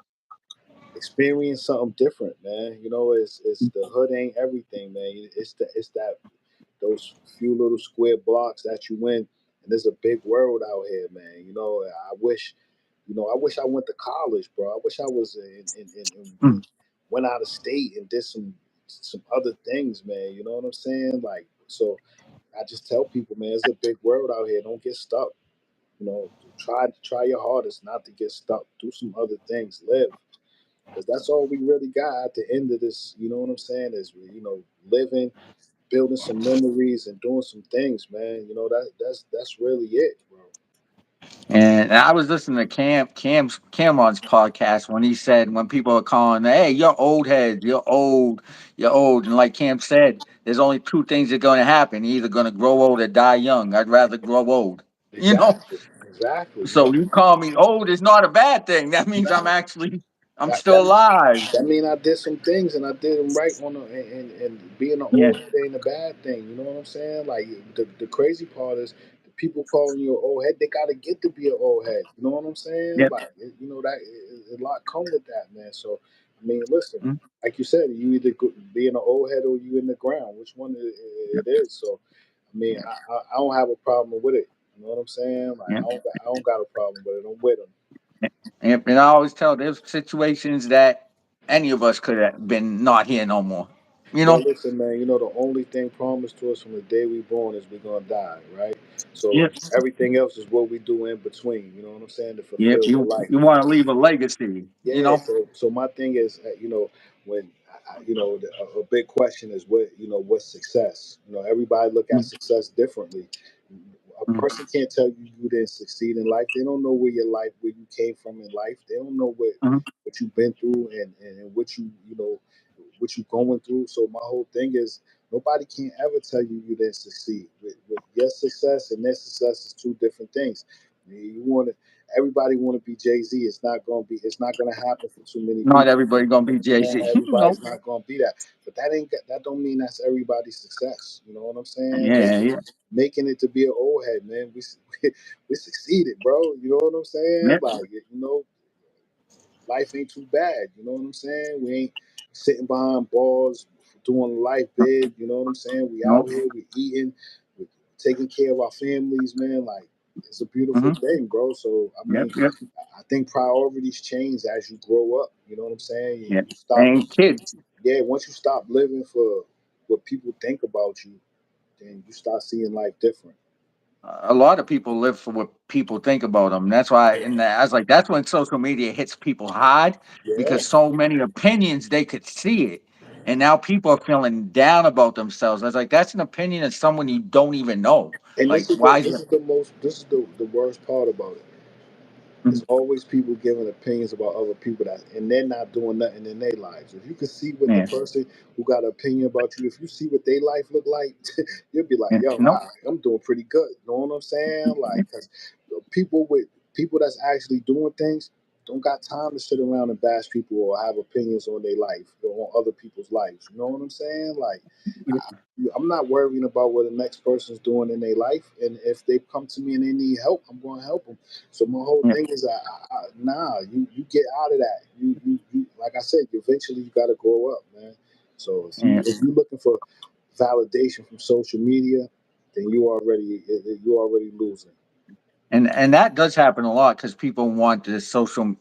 experience something different, man. It's the hood ain't everything, man. It's that those few little square blocks that you in, and there's a big world out here, man. I wish I went to college, bro. I wish I was in went out of state and did some other things, man. You know what I'm saying? Like, so I just tell people, man, it's a big world out here. Don't get stuck. Try your hardest not to get stuck. Do some other things. Live, because that's all we really got at the end of this. You know what I'm saying? Is living, building some memories, and doing some things, man. That's really it, bro. And I was listening to Cameron's podcast when he said when people are calling, hey, you're old heads, you're old. And like Cam said, there's only two things that are going to happen. You're either going to grow old or die young. I'd rather grow old. You know? Exactly, exactly, man. So you call me old is not a bad thing. That means I'm That still that alive. that mean I did some things and I did them right and being an Yeah. old head ain't a bad thing. You know what I'm saying? Like the crazy part is the people calling you an old head. They gotta get to be an old head. You know what I'm saying? Yep. Like that a lot come with that, man. So I mean, listen, like you said, you either being an old head or you in the ground. Which one it is? So I mean, I don't have a problem with it. You know what I'm saying? Like Yep. I don't got a problem with it. I'm with them. And I always tell there's situations that any of us could have been not here no more. You Well, know? listen, man. The only thing promised to us from the day we born is we're gonna die, right? So Yep. everything else is what we do in between. You know what I'm saying? To Yep. fulfill the life. You want to leave a legacy, you Yeah. know? So my thing is, when a big question is what's success? Everybody look at success differently. A Mhm. person can't tell you you didn't succeed in life. They don't know where you came from in life. They don't know Mhm. what you've been through and what what you going through. So my whole thing is nobody can ever tell you you didn't succeed. With your success and their success is two different things. You want to everybody want to be Jay Z. It's not gonna happen for too many Not people. everybody gonna You know be what I'm Jay saying? Z. Everybody's Nope. not gonna be that. But that don't mean that's everybody's success. You know what I'm saying? Yeah, yeah, Making it to be an old head, man. We succeeded, bro. You know what I'm saying? yeah. Like life ain't too bad. You know what I'm saying? We ain't sitting behind bars doing life big. You know what I'm saying? We out Nope. here, we eating, we taking care of our families, man. Like it's a beautiful Hmm. thing, bro. So I Yep, mean, yep, I think priorities change as you grow up. You know what I'm saying? yep. You stop, And kids, yeah. Once you stop living for what people think about you, then you start seeing life different. a lot of people live for what people think about them. That's why, and I was like, that's when social media hits people hard Yeah. because so many opinions they could see it, and now people are feeling down about themselves. I was like, that's an opinion of someone you don't even know. And Like, why is this it? is the worst part about it. It's Mhm. always people giving opinions about other people and they're not doing nothing in their lives. If you can see what the Yeah, person who got an opinion about you, if you see what their life look like, you'll be like, yeah, yo, nope. I'm doing pretty good. You know what I'm saying? Like, cause people with people that's actually doing things don't got time to sit around and bash people or have opinions on their life or on other people's lives. You know what I'm saying? Like, I'm not worrying about what the next person's doing in their life, and if they come to me and they need help, I'm going to help them. So my whole Yeah, thing is, nah, you get out of that. Like I said, eventually you got to grow up, man. So yeah. if you looking for validation from social media, then you already losing. And that does happen a lot because people want the social.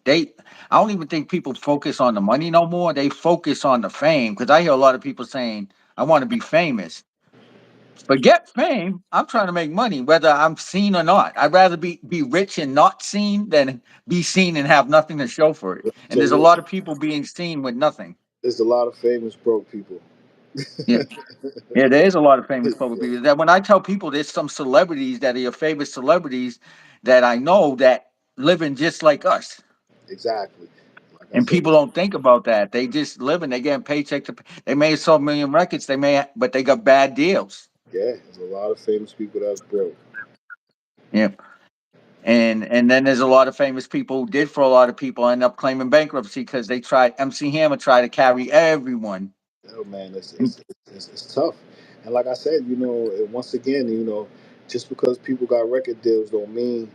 I don't even think people focus on the money no more. They focus on the fame because I hear a lot of people saying, "I want to be famous." Forget fame. I'm trying to make money, whether I'm seen or not. I'd rather be rich and not seen than be seen and have nothing to show for it. And So there's a lot of people being seen with nothing. there's a lot of famous broke people. Yeah. Yeah, there is a lot of famous public people. That when I tell people there's some celebrities that are your favorite celebrities that I know that living just like us. Exactly. Like I And said, people don't think about that. They just living, they getting paycheck to they may have sold a million records, they may but they got bad deals. yeah, there's a lot of famous people that's broke. Yeah. And then there's a lot of famous people who did for a lot of people end up claiming bankruptcy because they tried MC Hammer tried to carry everyone. Oh man, it's tough. And like I said, once again, just because people got record deals don't mean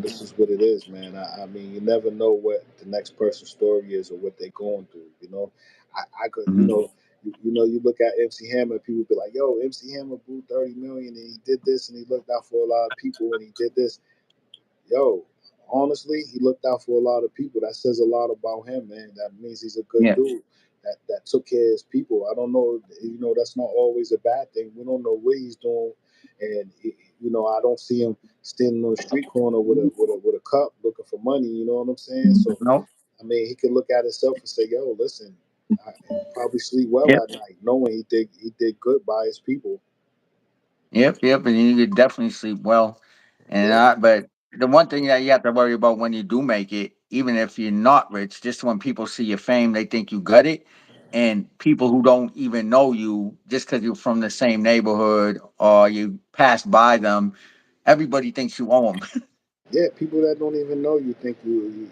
this is what it is, man. I mean, you never know what the next person's story is or what they're going through. I could, Mm-hmm. you look at MC Hammer, people be like, "Yo, MC Hammer blew 30 million, and he did this, and he looked out for a lot of people, and he did this." Yo, honestly, he looked out for a lot of people. That says a lot about him, man. That means he's a good Yeah. dude. That took care of his people. I don't know, that's not always a bad thing. We don't know what he's doing, and I don't see him standing on the street corner with a cup looking for money. You know what I'm saying? So, No. I mean, he can look at himself and say, "Yo, listen, I probably sleep well Yep. at night, knowing he did good by his people." Yep. And you could definitely sleep well. And Yeah, but the one thing that you have to worry about when you do make it, even if you're not rich, just when people see your fame, they think you got it. And people who don't even know you, just because you're from the same neighborhood or you pass by them, everybody thinks you owe them. yeah, people that don't even know you think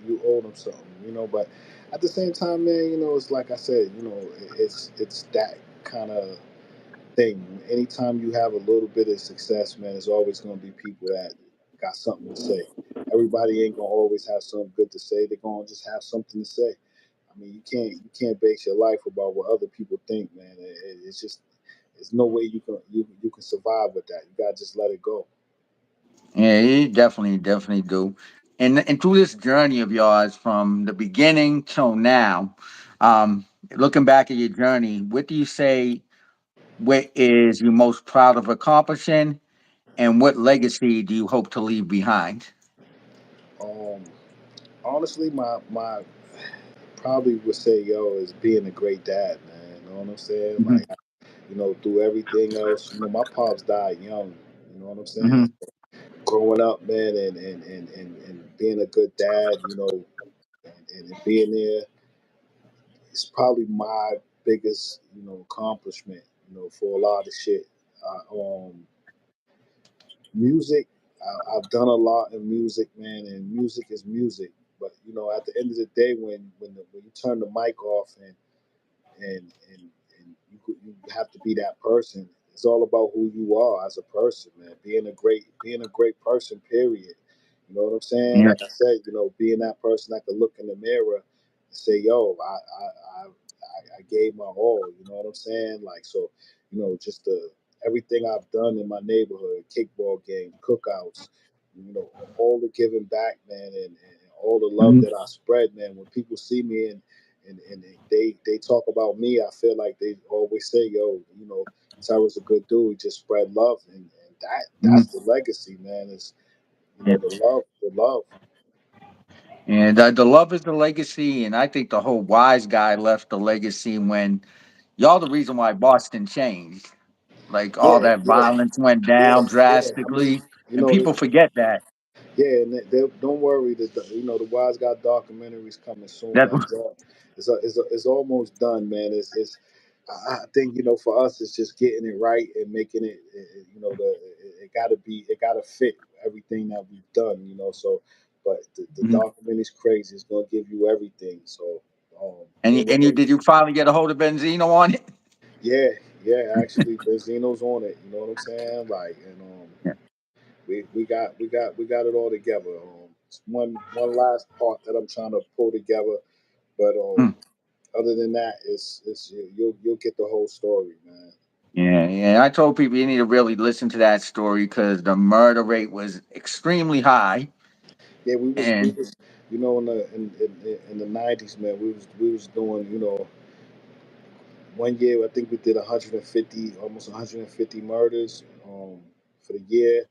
you owe them something, But at the same time, man, it's like I said, it's that kind of thing. Anytime you have a little bit of success, man, there's always going to be people that got something to say. Everybody ain't gonna always have something good to say. They're gonna just have something to say. I mean, you can't base your life about what other people think, man. It's just there's no way you can survive with that. You gotta just let it go. Yeah, you definitely do. And through this journey of yours from the beginning till now, looking back at your journey, what do you say what is you most proud of accomplishing and what legacy do you hope to leave behind? Um, Honestly, my probably would say, yo, is being a great dad, man. You know what I'm saying? Hmm. Like, through everything else, my pops died young. You know what I'm saying? Hmm. Growing up, man, and being a good dad, and being there is probably my biggest, accomplishment, for a lot of shit. Music, I've done a lot in music, man, and music is music. But at the end of the day, when you turn the mic off and you have to be that person. It's all about who you are as a person, man. Being a great person. Period. You know what I'm saying? Yeah. Like I said, being that person that can look in the mirror and say, "Yo, I gave my all." You know what I'm saying? Like so, just everything I've done in my neighborhood, kickball games, cookouts, all the giving back, man, and all the love Mhm. that I spread, man. When people see me and they talk about me, I feel like they always say, "Yo, Tyra's a good dude. He just spread love," and that's Mhm. the legacy, man. Is Yeah. the love. And the love is the legacy, and I think the whole wise guy left the legacy when y'all the reason why Boston changed. Like all Yeah, that yeah, violence went yeah, down yeah. I mean, drastically, and people forget that. yeah, and don't worry. The Wise Guy documentary's coming soon, That man. It's almost done, man. I think for us, it's just getting it right and making it it gotta fit everything that we've done, So, but the Mhm. documentary's crazy. It's gonna give you everything. So, And don't you worry. did you finally get a hold of Benzino on it? Yeah, yeah. Actually, Benzino's on it. You know what I'm saying? Like, and Yeah. we got it all together. It's one last part that I'm trying to pull together, but Hmm. other than that, it's you'll get the whole story, man. Yeah. I told people you need to really listen to that story because the murder rate was extremely high. Yeah, we And was in the '90s, man. We was doing one year I think we did 150, almost 150 murders for the year.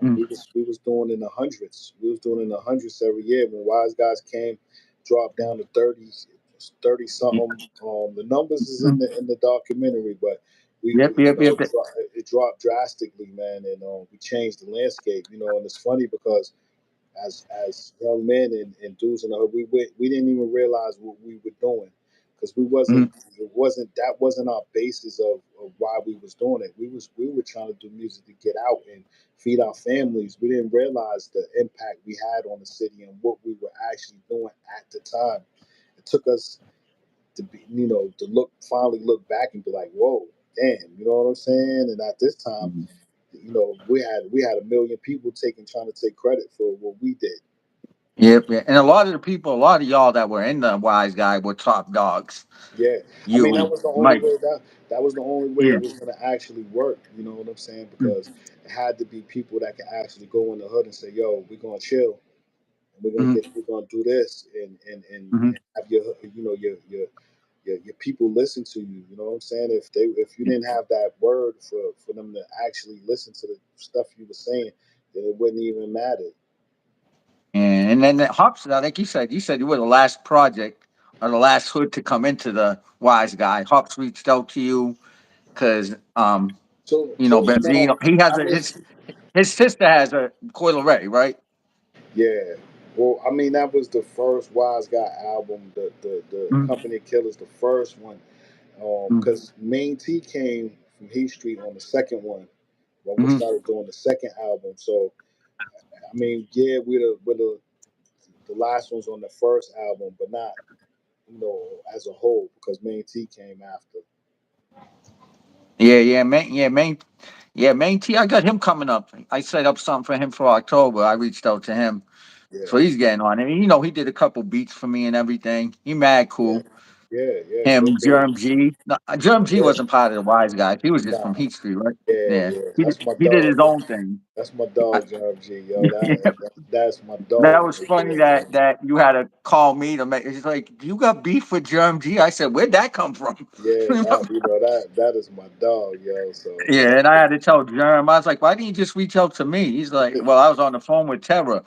Mm, We was doing in the hundreds. We was doing in the hundreds every year. When Wise Guys came, dropped down to 30, 30 something. The numbers is mm. in the documentary, but Yep, yep, yep. it dropped drastically, man, and we changed the landscape. And it's funny because as young men and dudes in the hood, we didn't even realize what we were doing because we wasn't Mm. it wasn't that wasn't our basis of why we was doing it. We were trying to do music to get out and feed our families. We didn't realize the impact we had on the city and what we were actually doing at the time. It took us to be to finally look back and be like, whoa, damn, you know what I'm saying? And at this time, Mm. we had a million people trying to take credit for what we did. Yep, yeah. And a lot of the people, a lot of y'all that were in the Wise Guy were top dogs. Yeah, I You mean that and was the only Mike. way that was the only way Yeah. it was gonna actually work. You know what I'm saying? Mm, Because it had to be people that could actually go in the hood and say, "Yo, we're gonna chill and mhm, we're gonna do this mhm. and have your your people listen to you." You know what I'm saying? If you didn't have that word for them to actually listen to the stuff you were saying, then it wouldn't even matter. And then the Hops, like you said you were the last project or the last hood to come into the Wise Guy. Hops reached out to you because, Benzino, he has I mean, his sister has a coil already, right? yeah. Well, I mean, that was the first Wise Guy album, the Mm, Company of Killers, the first one. mm, Because Main T came from Heat Street on the second one when we mhm. started doing the second album. So, I mean, yeah, the last ones on the first album, but not, as a whole, because Main T came after. Main T. I got him coming up. I set up something for him for October. I reached out to him, Yeah, so he's getting on. And he did a couple beats for me and everything. He mad yeah, cool. yeah, Him, Good dude. Germ G. No, Germ G Yeah, wasn't part of the Wise Guys. He was just from nah, Heat Street, right? yeah, Yeah, yeah. he did, That's my he did dog. his own thing. That's my I- dog, John G. Yo, that's my dog that was right funny there, yo. that you had to call me to make. He's like, "You got beef with Germ G?" I said, "Where'd that come from?" Yeah, that is my dog, yo. So Yeah, and I had to tell Germ. I was like, "Why didn't you just reach out to me?" He's like, "Well, I was on the phone with Terra."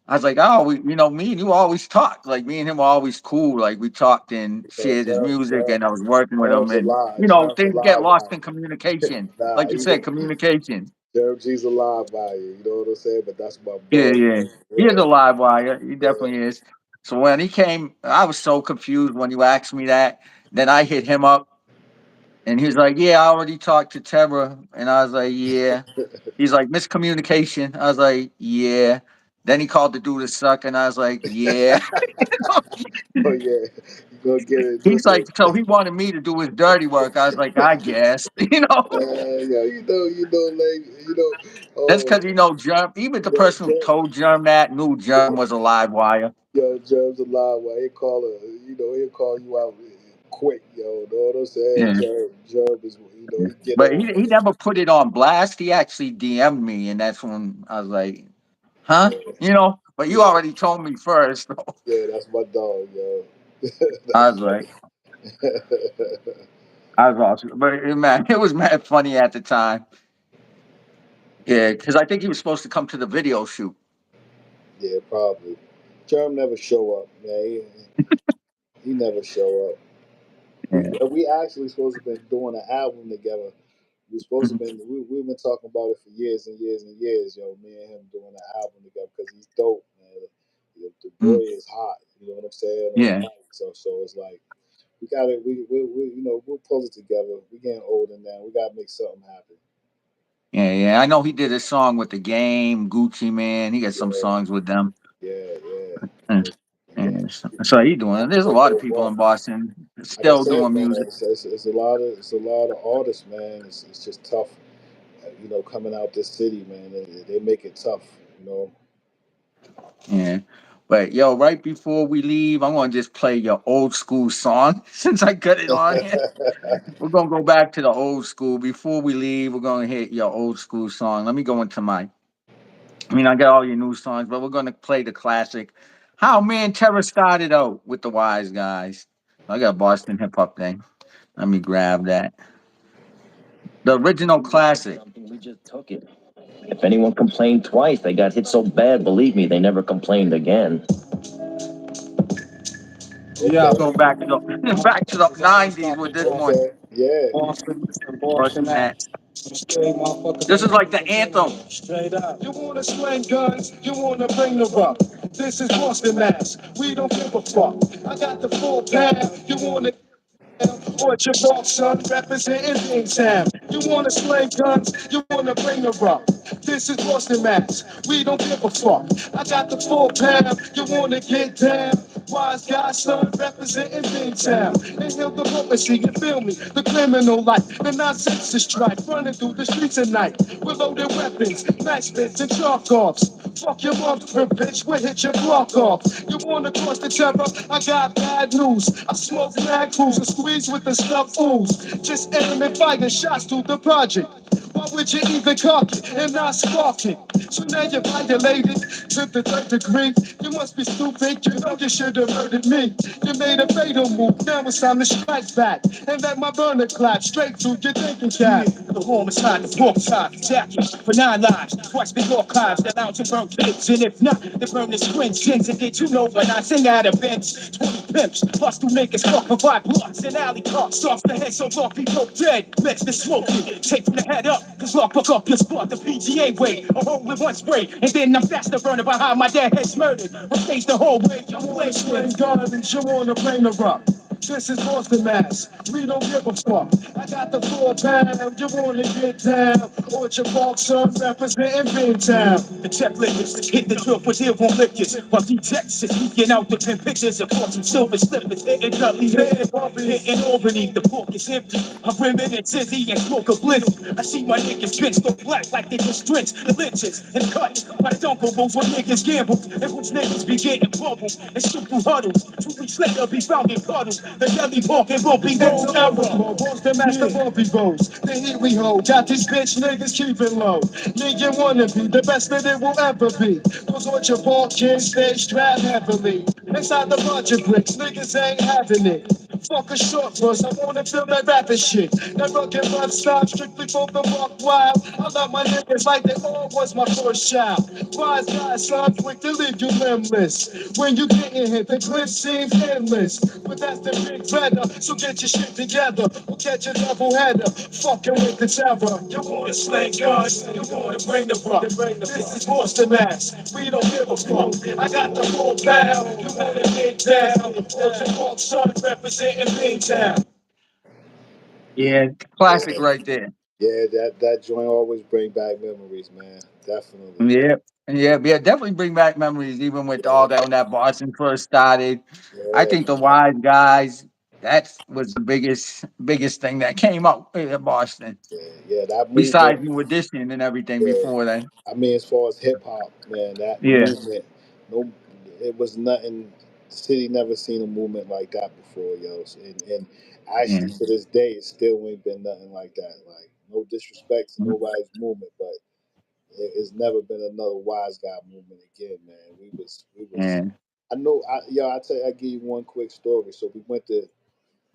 I was like, "Oh, me and you always talked. Like me and him were always cool. Like we talked and shared his music, and I was working with him, and Germs things get alive lost by in communication. you. Nah, Like you said, communication. Germs G's alive by you. You know what I'm saying? But that's my Yeah, boy, yeah. He is real. a live wire. He Yeah, definitely is. So when he came, I was so confused when you asked me that. Then I hit him up, and he was like, "Yeah, I already talked to Terra," and I was like, "Yeah." He's like, "Miscommunication." I was like, "Yeah." Then he called the dude a suck, and I was like, "Yeah." oh yeah, you gonna get it. He's like, so he wanted me to do his dirty work. I was like, I guess, Yeah, like That's oh, because Germ. Even the Germ, person who told Germ that knew Germ was a live wire. yo, Germs alive. Why he call her? He'll call you out quick, yo. Know what I'm saying? Yeah. Germ is, he get But he on. he never put it on blast. He actually DM'd me, and that's when I was like, huh? Yeah, But you yeah, already told me first. yeah. That's my dog, yo. I that's was like, I was awesome. But man, it was mad funny at the time. Yeah, because I think he was supposed to come to the video shoot. yeah, probably. Germ never show up, man. He never show up. Yeah. We actually supposed to been doing an album together. We supposed to Mhm. been we've been talking about it for years and years and years, yo. Me and him doing an album together because he's dope, man. The boy Mhm. is hot. You know what I'm saying on the Yeah. mic. So it's like we got to we we'll pull it together. We getting older now. We got to make something happen. Yeah. I know he did a song with the game, Gucci Man. He got some Yeah, songs with them. yeah. Mm. Getting, And so he doing it. There's a getting lot of dope people up. in Boston Like I still said, doing man, music. it's a lot of artists, man. It's just tough, coming out this city, man. They make it tough, you know. Yeah. But yo, right before we leave, I'm gonna just play your old school song since I got it on here. We're gonna go back to the old school. Before we leave, we're gonna hit your old school song. Let me go into I got all your new songs, but we're gonna play the classic. How Man Terror started out with the Wise Guys. I got Boston hip hop thing. Let me grab that. The original classic. We just took it. If anyone complained twice, they got hit so bad, believe me, they never complained again. Okay. Going back to the back to the '90s with this one. Okay. Yeah. Boston, Boston, Busting that. straight motherfucker. This is like the anthem. Straight up. You wanna slang guns? You wanna bring the rock? This is Boston Mass. We don't give a fuck. I got the full pound. You wanna Orchard Park, son, representing Bingtown. You wanna slay guns, you wanna bring the rock. This is Boston Mass, we don't give a fuck. I got the full pound, you wanna get down. Wise guy, son, representing Bingtown. Inhale the potency, you feel me? The criminal life, the nonsense is strike. Running through the streets at night with loaded weapons, match bits, and chalk offs. Fuck your mother, bitch, we'll hit your block off. You wanna cross the terror? I got bad news. I smoke mad crews and squeeze with the stuff fools. Just aim and fire shots through the project. Why would you even cock it and not spark it? So now you're violated to the third degree. You must be stupid, you know you should have murdered me. You made a fatal move, now it's time to strike back. And let my burner clap straight to your thinking cap. The homicide, the walk side, jacket for 9 lives. Twice been archives, allowed to burn kids. And if not, they burn the screen sins. And did you know when I sing out of bench? 20 pimps, plus 2 niggas fuck for 5 blocks. And alley cops off the head so long people dead. Mix the smoking, take from the head up. Cause lock fuck up your spot, the PGA way. A hole with one spray. And then I'm faster burning behind my dad head's murdered. I face the whole way, I'm wasting. God, and you wanna bring the rock. This is Boston Mass. We don't give a fuck. I got the full pound. You wanna get down? Orchard Park, son, representing Bingtown. The check lickers hit the drill for deal on lickers. While detectives leaking out the 10 pictures of some silver slippers. Hitting Dudley, hitting Albany. The book is empty. I'm rimming and tizzy and smoke a blizzard. I see my niggas drenched on black like they just drenched the lynches and cut. But I don't go both where niggas gamble. And which niggas be getting bubbled and shoot through huddles. 2 weeks later, be found in puddles. The deadly walking won't be no error. Boston Master Bumpy Rose. The heat we hold. Got these bitch niggas keeping low. Nigga wanna be the best that it will ever be. Those Orchard Park kids stay strapped heavily. Inside the budget bricks, niggas ain't having it. Fuck a short bus, I wanna feel that rapping shit. Never give up, stop, strictly for the walk wild. I love my niggas like they all was my first child. Wise guys, son, quick to leave you limbless. When you getting hit, the clip seems endless. But that's the big weather, so get your shit together. Or catch a double header, fucking with the terror. You wanna slang guns, you wanna bring the rock. This is Boston Mass, we don't give a fuck. I got the full pound, you wanna get down. Ocean Park, son, representing Bingtown. Yeah, classic right there. Yeah, that joint always bring back memories, man. Definitely. Yeah. Yeah, yeah, definitely bring back memories, even with all that when that Boston first started. I Yeah, think the wise guys, that was the biggest thing that came up in Boston. yeah. That movement. Besides New Edition and everything Yeah, before then. I mean, as far as hip hop, man, that Yeah. movement, no, it was nothing. The city never seen a movement like that before, yo. And Yeah. actually, to this day, it still ain't been nothing like that. Like, no disrespect to nobody's movement, but it's never been another wise guy movement again, man. We was. Yeah. I know, I tell you, I give you one quick story. So we went to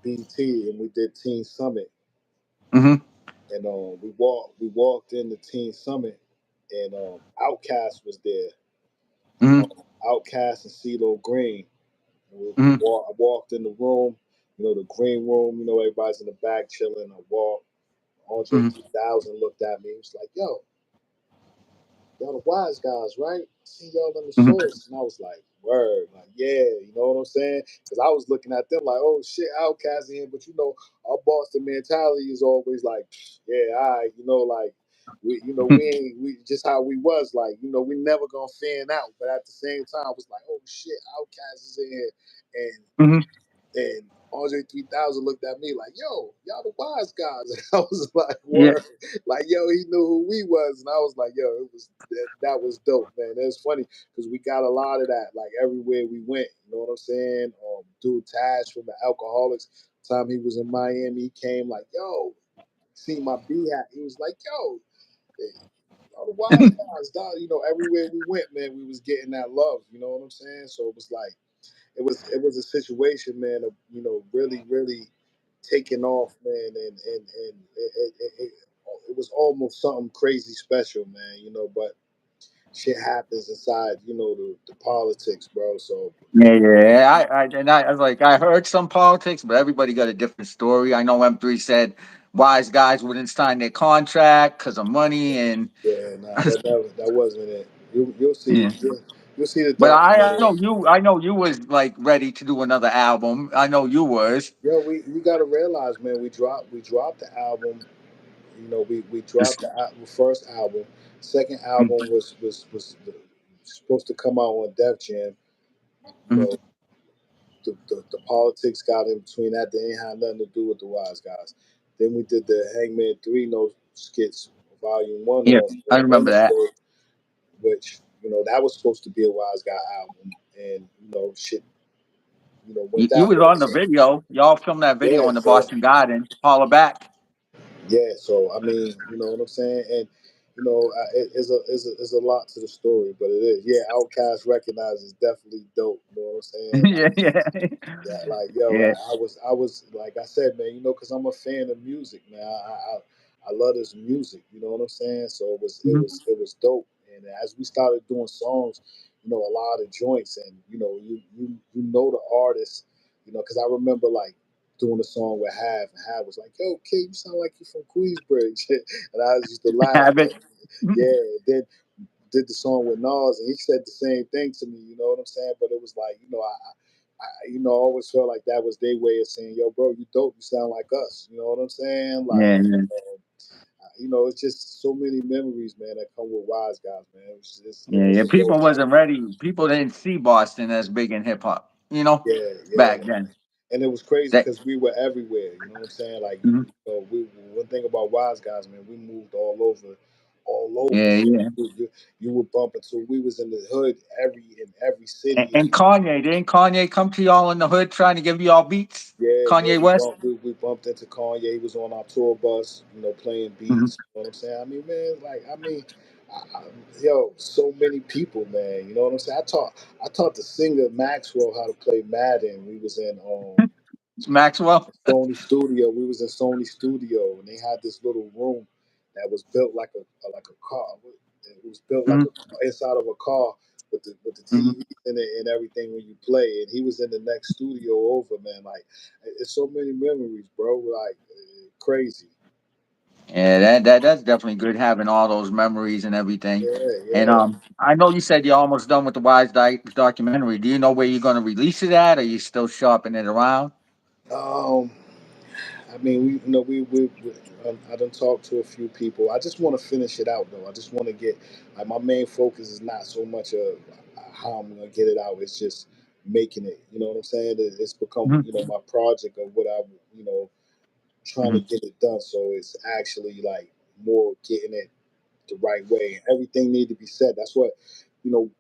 BT and we did Teen Summit, Mm-hmm. and we walked in the Teen Summit, and Outcast was there. Mm-hmm. Um, Outcast and CeeLo Green. And Mm-hmm. I walked in the room, the green room. Everybody's in the back chilling. I walked. Andre Mm-hmm. 3000 looked at me. He was like, "Yo, y'all the wise guys, right? I see y'all on the Mm-hmm. source." And I was like, "Word, like, yeah, you know what I'm saying?" Because I was looking at them like, "Oh shit, Outcast in," but our Boston mentality is always like, "Yeah, all right, like." We ain't we just how we was like, we never gonna fan out, but at the same time, it was like, oh shit, Outcast is in here, and Mm-hmm. and Andre 3000 looked at me like, yo, y'all the wise guys. And I was like, Yeah. word. Like, yo, he knew who we was. And I was like, yo, that was dope, man. It's funny because we got a lot of that, like everywhere we went. You know what I'm saying? Dude Tash from the Alcoholics, time he was in Miami, he came like, yo, see my B hat. He was like, yo, all the wise guys, dog. Everywhere we went, man, we was getting that love. You know what I'm saying? So it was like, it was a situation, man, of really, really taking off, man, and it was almost something crazy special, man. But shit happens inside, the politics, bro. So Yeah, yeah. I was like, I heard some politics, but everybody got a different story. I know M3 said wise guys wouldn't sign their contract because of money, and yeah, nah, that wasn't it. You'll see, yeah. you'll see the But I documentary. know you. I know you was like ready to do another album. I know you was. Yeah, we got to realize, man. We dropped the album. We dropped the first album. Second album was supposed to come out on Def Jam. You Mhm. know, the politics got in between that. They ain't had nothing to do with the Wise Guys. Then we did the Hangman 3 No skits, Volume 1 Yeah, I on remember that. Interscope, which, that was supposed to be a Wise Guy album. And, shit, went You that was way. on the So, video. Y'all filmed that video yeah, in the so Boston Garden. Holler back. Yeah, so I mean, you know what I'm saying, and it's a lot to the story, but it is. Yeah, Outkast recognizes definitely dope. You know what I'm saying? Yeah, yeah, Yeah, like yo, yeah. I was like I said, man, because I'm a fan of music, man. I love this music. You know what I'm saying? So it was it Mhm. was it was dope. And as we started doing songs, a lot of joints, and you know the artist, because I remember like doing a song with Hav, and Hav was like, "Yo, kid, you sound like you from Queensbridge," and I used to laugh. Have it. Yeah, then did the song with Nas, and he said the same thing to me. You know what I'm saying? But it was like, I always felt like that was their way of saying, "Yo, bro, you dope. You sound like us." You know what I'm saying? Like, Yeah, yeah, it's just so many memories, man, that come with Wise Guys, man. It yeah, was yeah. a People dope wasn't time. ready. People didn't see Boston as big in hip hop. Yeah, yeah. Back then. And it was crazy That. because we were everywhere. You know what I'm saying? Like, Mhm. we one thing about Wise Guys, man, we moved all over. Yeah, So yeah. you were bumping. So we was in the hood in every city. And Kanye, didn't Kanye come to y'all in the hood trying to give y'all beats? Yeah, yeah, Kanye West. we bumped into Kanye. He was on our tour bus, playing Mhm. beats. You know what I'm saying? I mean, man, yo, so many people, man. You know what I'm saying? I taught the singer Maxwell how to play Madden. We was in It's Maxwell. Sony Studio. We was in Sony Studio, and they had this little room that was built like a car. It was built like Mhm, a inside of a car with the mhm. TV in it and everything when you play. And he was in the next studio over, man. Like, it's so many memories, bro. Like, crazy. Yeah, that's definitely good having all those memories and everything. Yeah, And yeah. I know you said you're almost done with the documentary. Do you know where you're going to release it at? Or are you still shopping it around? Um, I mean, I done talked to a few people. I just want to finish it out, though. I just want to get, like, my main focus is not so much of how I'm gonna get it out. It's just making it. You know what I'm saying? It's become, Hmm. my project of what I, you know, trying to Hmm. get it done. So it's actually like more getting it the right way. Everything need to be said. That's what, you know,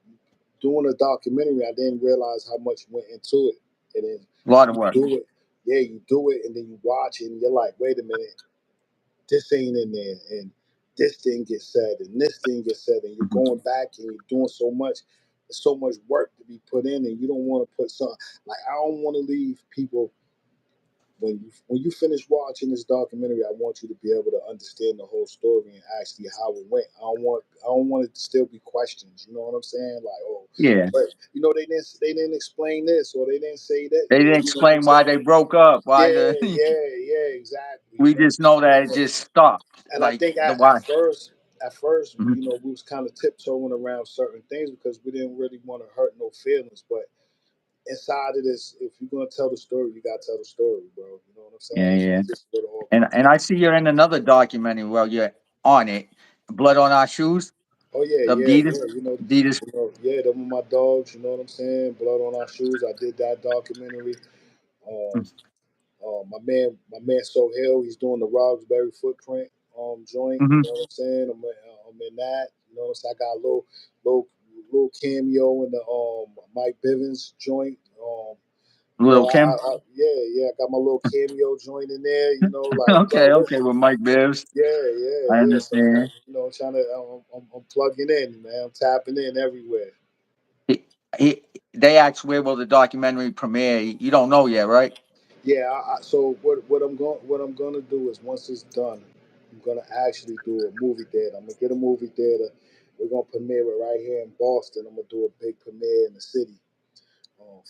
doing a documentary. I didn't realize how much went into it, and then A lot of you work. do it. Yeah, you do it, and then you watch it, and you're like, wait a minute, this ain't in there, and this thing gets said, and this thing gets said, and you're Mhm. going back and you're doing so much. There's so much work to be put in, and you don't want to put some like I don't want to leave people when you finish watching this documentary. I want you to be able to understand the whole story and actually how it went. I don't want it to still be questions. You know what I'm saying? Like, oh, Yeah. but they didn't explain this or they didn't say that. They didn't You know what I'm explain why they saying? broke up. Why Yeah, the yeah, exactly. we just know that it just stopped. And I Like think the at why. first, Mhm. we was kind of tiptoeing around certain things because we didn't really want to hurt no feelings. But inside of this, if you're gonna tell the story, you gotta tell the story, bro. You know what I'm Yeah, saying? yeah. This is what it all And comes. I see you're in another documentary. Well, you're on it. Blood on Our Shoes. Oh yeah, The yeah, Adidas. yeah. Adidas. Yeah, them were my dogs. You know what I'm saying? Blood on our shoes. I did that documentary. Um, my man Sohail, he's doing the Roxbury footprint joint. You Mm-hmm. know what I'm saying? I'm in that. You know what I'm saying? I got a little little cameo in the Mike Bivens joint. Little Kim. Yeah, I got my little cameo joint in there. Like, Okay, okay, with Mike Bibbs. I yeah. So understand. I'm trying to, I'm plugging in, man. I'm tapping in everywhere. He, he, they asked where will the documentary premiere. You don't know yet, right? Yeah. So what I'm gonna do is once it's done, I'm gonna actually do a movie theater. I'm gonna get a movie theater. We're gonna premiere it right here in Boston. I'm gonna do a big premiere in the city,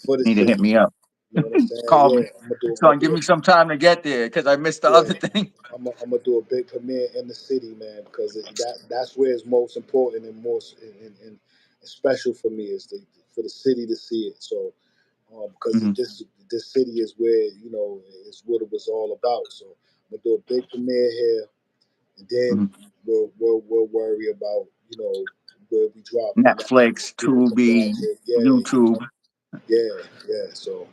for the Need to hit city. me up. You know what I'm saying? Call Yeah, me. I'm gonna do. I'm So gonna give do. me some time to get there because I missed the Yeah, other thing. I'm gonna do a big premiere in the city, man, because that's where it's most important and most and special for me is for the city to see it. So, because Hmm. this city is where is what it was all about. So I'm gonna do a big premiere here, and then Hmm. we'll worry about where we drop when that Netflix, people can watch Tubi, it. Yeah, YouTube. yeah. So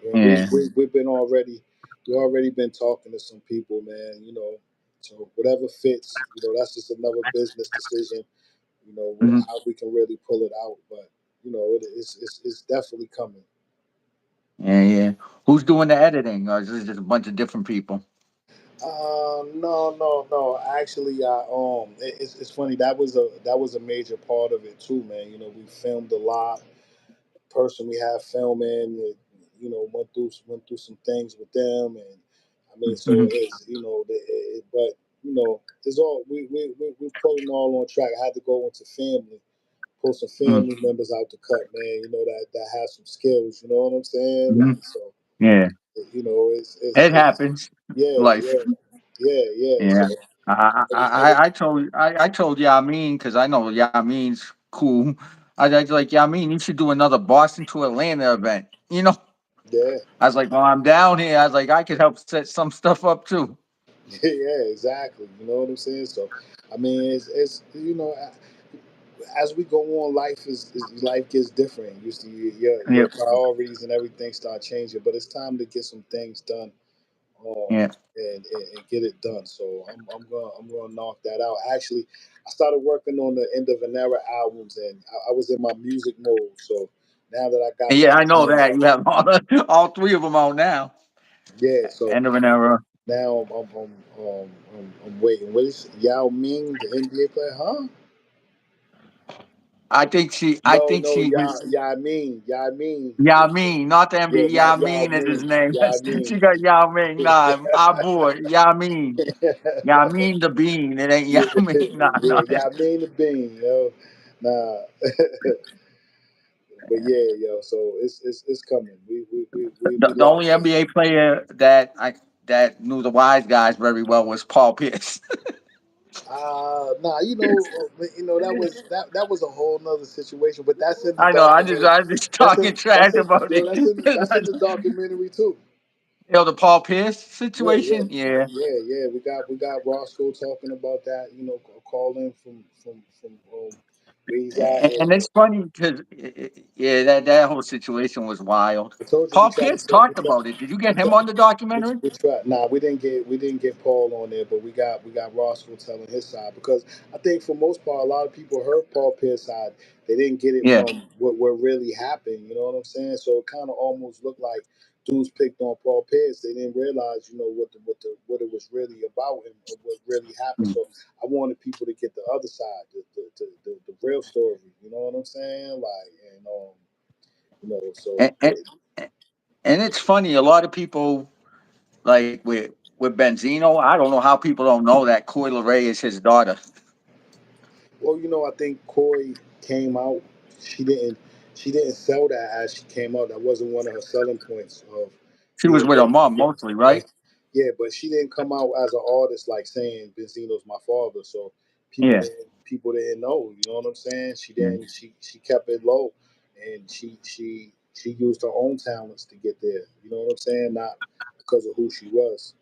and Yeah. we've been already we already been talking to some people, man. So whatever fits, that's just another business decision. Hmm. How we can really pull it out, but it's definitely coming. Yeah, yeah. Who's doing the editing, or is this just a bunch of different people? No. Actually, it's funny. That was a major part of it too, man. We filmed a lot. Person we have filming, went through some things with them, and I mean, so Hmm. it's but it's all we're pulling all on track. I had to go into family, pull some family members out the cut, man. That has some skills. You know what I'm saying? Hmm. Like so, Yeah, it it's happens. yeah, Life. yeah, yeah. Yeah. So I was I told Yamin because I know Yamin's cool. I was like, Yamin, you should do another Boston to Atlanta event. yeah, I was like, well, I'm down here. I was like, I could help set some stuff up too. yeah, exactly. You know what I'm saying? So I mean, it's as we go on, life gets different. You see, your Yep. priorities and everything start changing. But it's time to get some things done, Yeah. and get it done. So I'm gonna knock that out. Actually, I started working on the End of an Era albums, and I was in my music mode. So now that I got Yeah, that I know done, that. You have all three of them out now. yeah. So End of an era. now I'm waiting. What is Yao Ming, the NBA player? Huh? I No, think no, she Yao Ming. Yao Ming, not the Yeah, NBA. not Yao Yao Ming is his Ming. name. Yao She Ming. got Yao Ming. Nah, our boy, Yao Ming. Yao Ming the Bean. It ain't Yao Yeah, Ming. Nah, yeah, no. Yao Ming the Bean, Nah, but yeah, So it's coming. We The only locked in. NBA player that knew the wise guys very well was Paul Pierce. Nah, that was a whole nother situation. But that's in the I know. documentary. I just That's in talking trash about it. that's in the documentary too. The Paul Pierce Yeah, yeah, situation. Yeah, yeah. We got Roscoe talking about that. Calling from where he's at. and it's funny because yeah, that whole situation was wild. I told you we Paul tried to Pierce set. We talked tried. about it. Did you We get him tried. on the documentary? We tried. Nah, we didn't get Paul on there, but we got Roscoe telling his side because I think for most part, a lot of people heard Paul Pierce side. They didn't get it Yeah. from what really happened. You know what I'm saying? So it kind of almost looked like dudes picked on Paul Pierce. They didn't realize, what it was really about and what really happened. Mm. So I wanted people to get the other side, the real story. You know what I'm saying? Like, and so. And, and and it's funny. A lot of people like with Benzino. I don't know how people don't know that Coy Leray is his daughter. Well, I think Corey came out. She didn't. She didn't sell that as she came out. That wasn't one of her selling points of She was being with her with. mom mostly, Yeah, right? yeah, but she didn't come out as an artist like saying Benzino's my father. So Yeah. people didn't know. You know what I'm saying? She Yeah. didn't. She kept it low, and she used her own talents to get there. You know what I'm saying? Not because of who she was.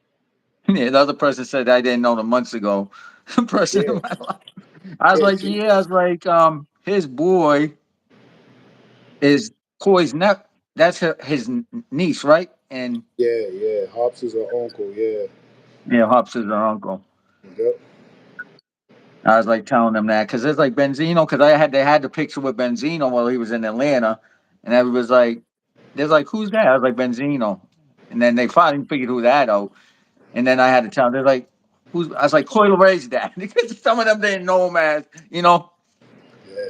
Yeah, the other person said I didn't know them months ago. Person in Yeah, my life. I was yeah, like, yeah. I was like, his boy is Coy's neck. That's his niece, right? And yeah. Hops is her uncle. Yeah, yeah, Hops is her uncle. yep, I was like telling them that because it's like Benzino because they had the picture with Benzino while he was in Atlanta, and everybody was like, "They're like, who's that?" I was like, "Benzino," and then they finally figured who that out, and then I had to tell them. They're like, "Who's?" I was like, "Coyle Ray's dad," because some of them didn't know him as. yeah.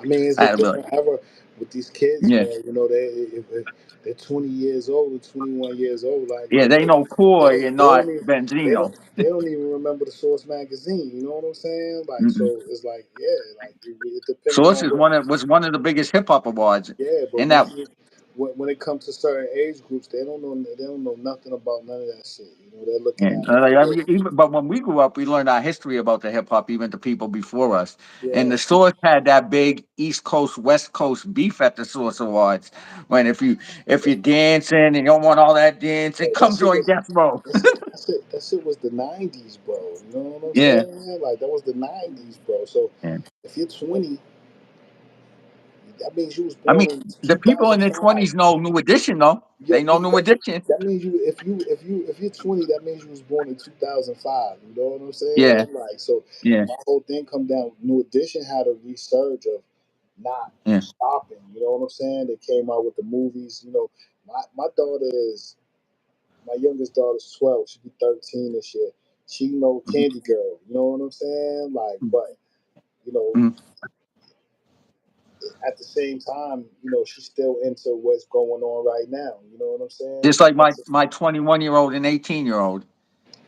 I mean, it's I a had to be like, different era. with these kids, Yeah, man. If they're 20 years old or 21 years old, like yeah. They know Koi and they not don't even Benzino. they don't even remember the Source magazine. You know what I'm saying? Like, Mm-mm. so it's like, yeah, like it depending Source on is what. was one of the biggest hip hop awards, Yeah, but and that when it comes to certain age groups, they don't know nothing about none of that shit. They're looking and at it like, like, I yeah, mean, even, but when we grew up, we learned our history about the hip hop, even the people before us. And yeah, the Source had that big East Coast West Coast beef at the Source Awards. When if you're dancing and you don't want all that dancing, yeah, that come shit join was Death Row. that shit was the '90s, bro. You know what I'm Yeah, saying? Like that was the '90s, bro. So yeah. if you're 20, that means you was I born mean, in the people in their 2005. 20s know New Edition, though. Yeah, They know New Edition. that means if you're 20, that means you was born in 2005. You know what I'm Yeah, saying? Like, so yeah, my whole thing come down. New Edition had a resurge of not yeah. stopping. You know what I'm saying? They came out with the movies. My daughter is my youngest daughter's 12. She'll be 13 this year. She know Mhm, Candy Girl. You know what I'm saying? Like, but you know, mhm. at the same time, she's still into what's going on right now. You know what I'm saying? Just like That's my 21-year-old and 18-year-old,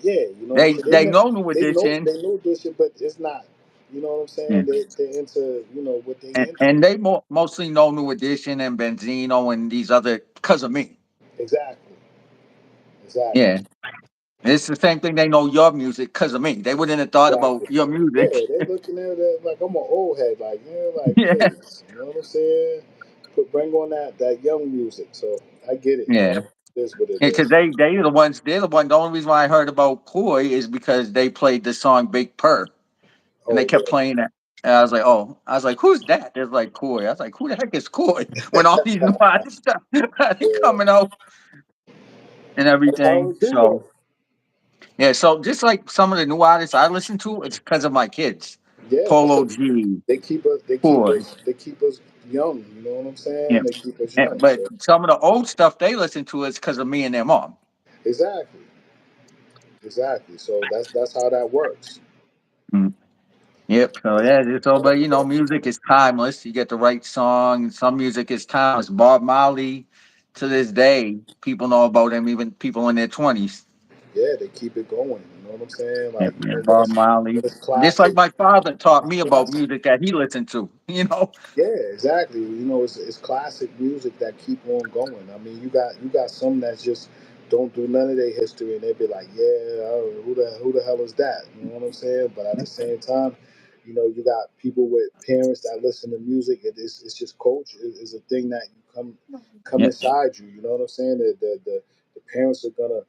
Yeah, they they they know know New they know Edition, they know this shit, but it's not. You know what I'm yeah. saying? They're into what they into. And they mostly know New Edition and Benzino and these other because of me. Exactly, exactly, Yeah, it's the same thing. They know your music because of me. They wouldn't have thought about exactly. your Yeah, music. they looking at it like I'm an old head. Like, like Yeah, please, you know what I'm saying? Bring on that young music. So I get it, yeah, man. It is what it because is. they are the ones. They're the one. The only reason why I heard about Koi is because they played the song Big Purr, and they Oh kept yeah, playing that. And I was like, oh, I was like, who's that? They're like Koi. I was like, who the heck is Koi? When all these new artists stuff yeah. coming out and That's how everything. it do So though. yeah, so just like some of the new artists I listen to, it's because of my kids. Yeah, that's Polo it. G, They keep us. They keep Koi. us. They keep us young. You know what I'm Yeah. saying? They keep us And, young. but So some of the old stuff they listen to is because of me and their mom. exactly. Exactly. So that's how that works. Mm. Yep. So That's yeah, it's all how but that works. music is timeless. You get the right song. Some music is timeless. Bob Marley, to this day, people know about him, even people in their 20s. Yeah, they keep it going. You know what I'm saying? Yeah, Like yeah, Bob Marley. when it's Just like classic, my father taught me about classic. music that he listened to, you know? Yeah, exactly. It's classic music that keep on going. I mean, you got some that just don't do none of their history, and they be like, yeah, who the hell is that? You know what I'm saying? But at the same time, you got people with parents that listen to music. It's just culture. It's a thing that you come Yeah. inside you. You know what I'm saying? The parents are gonna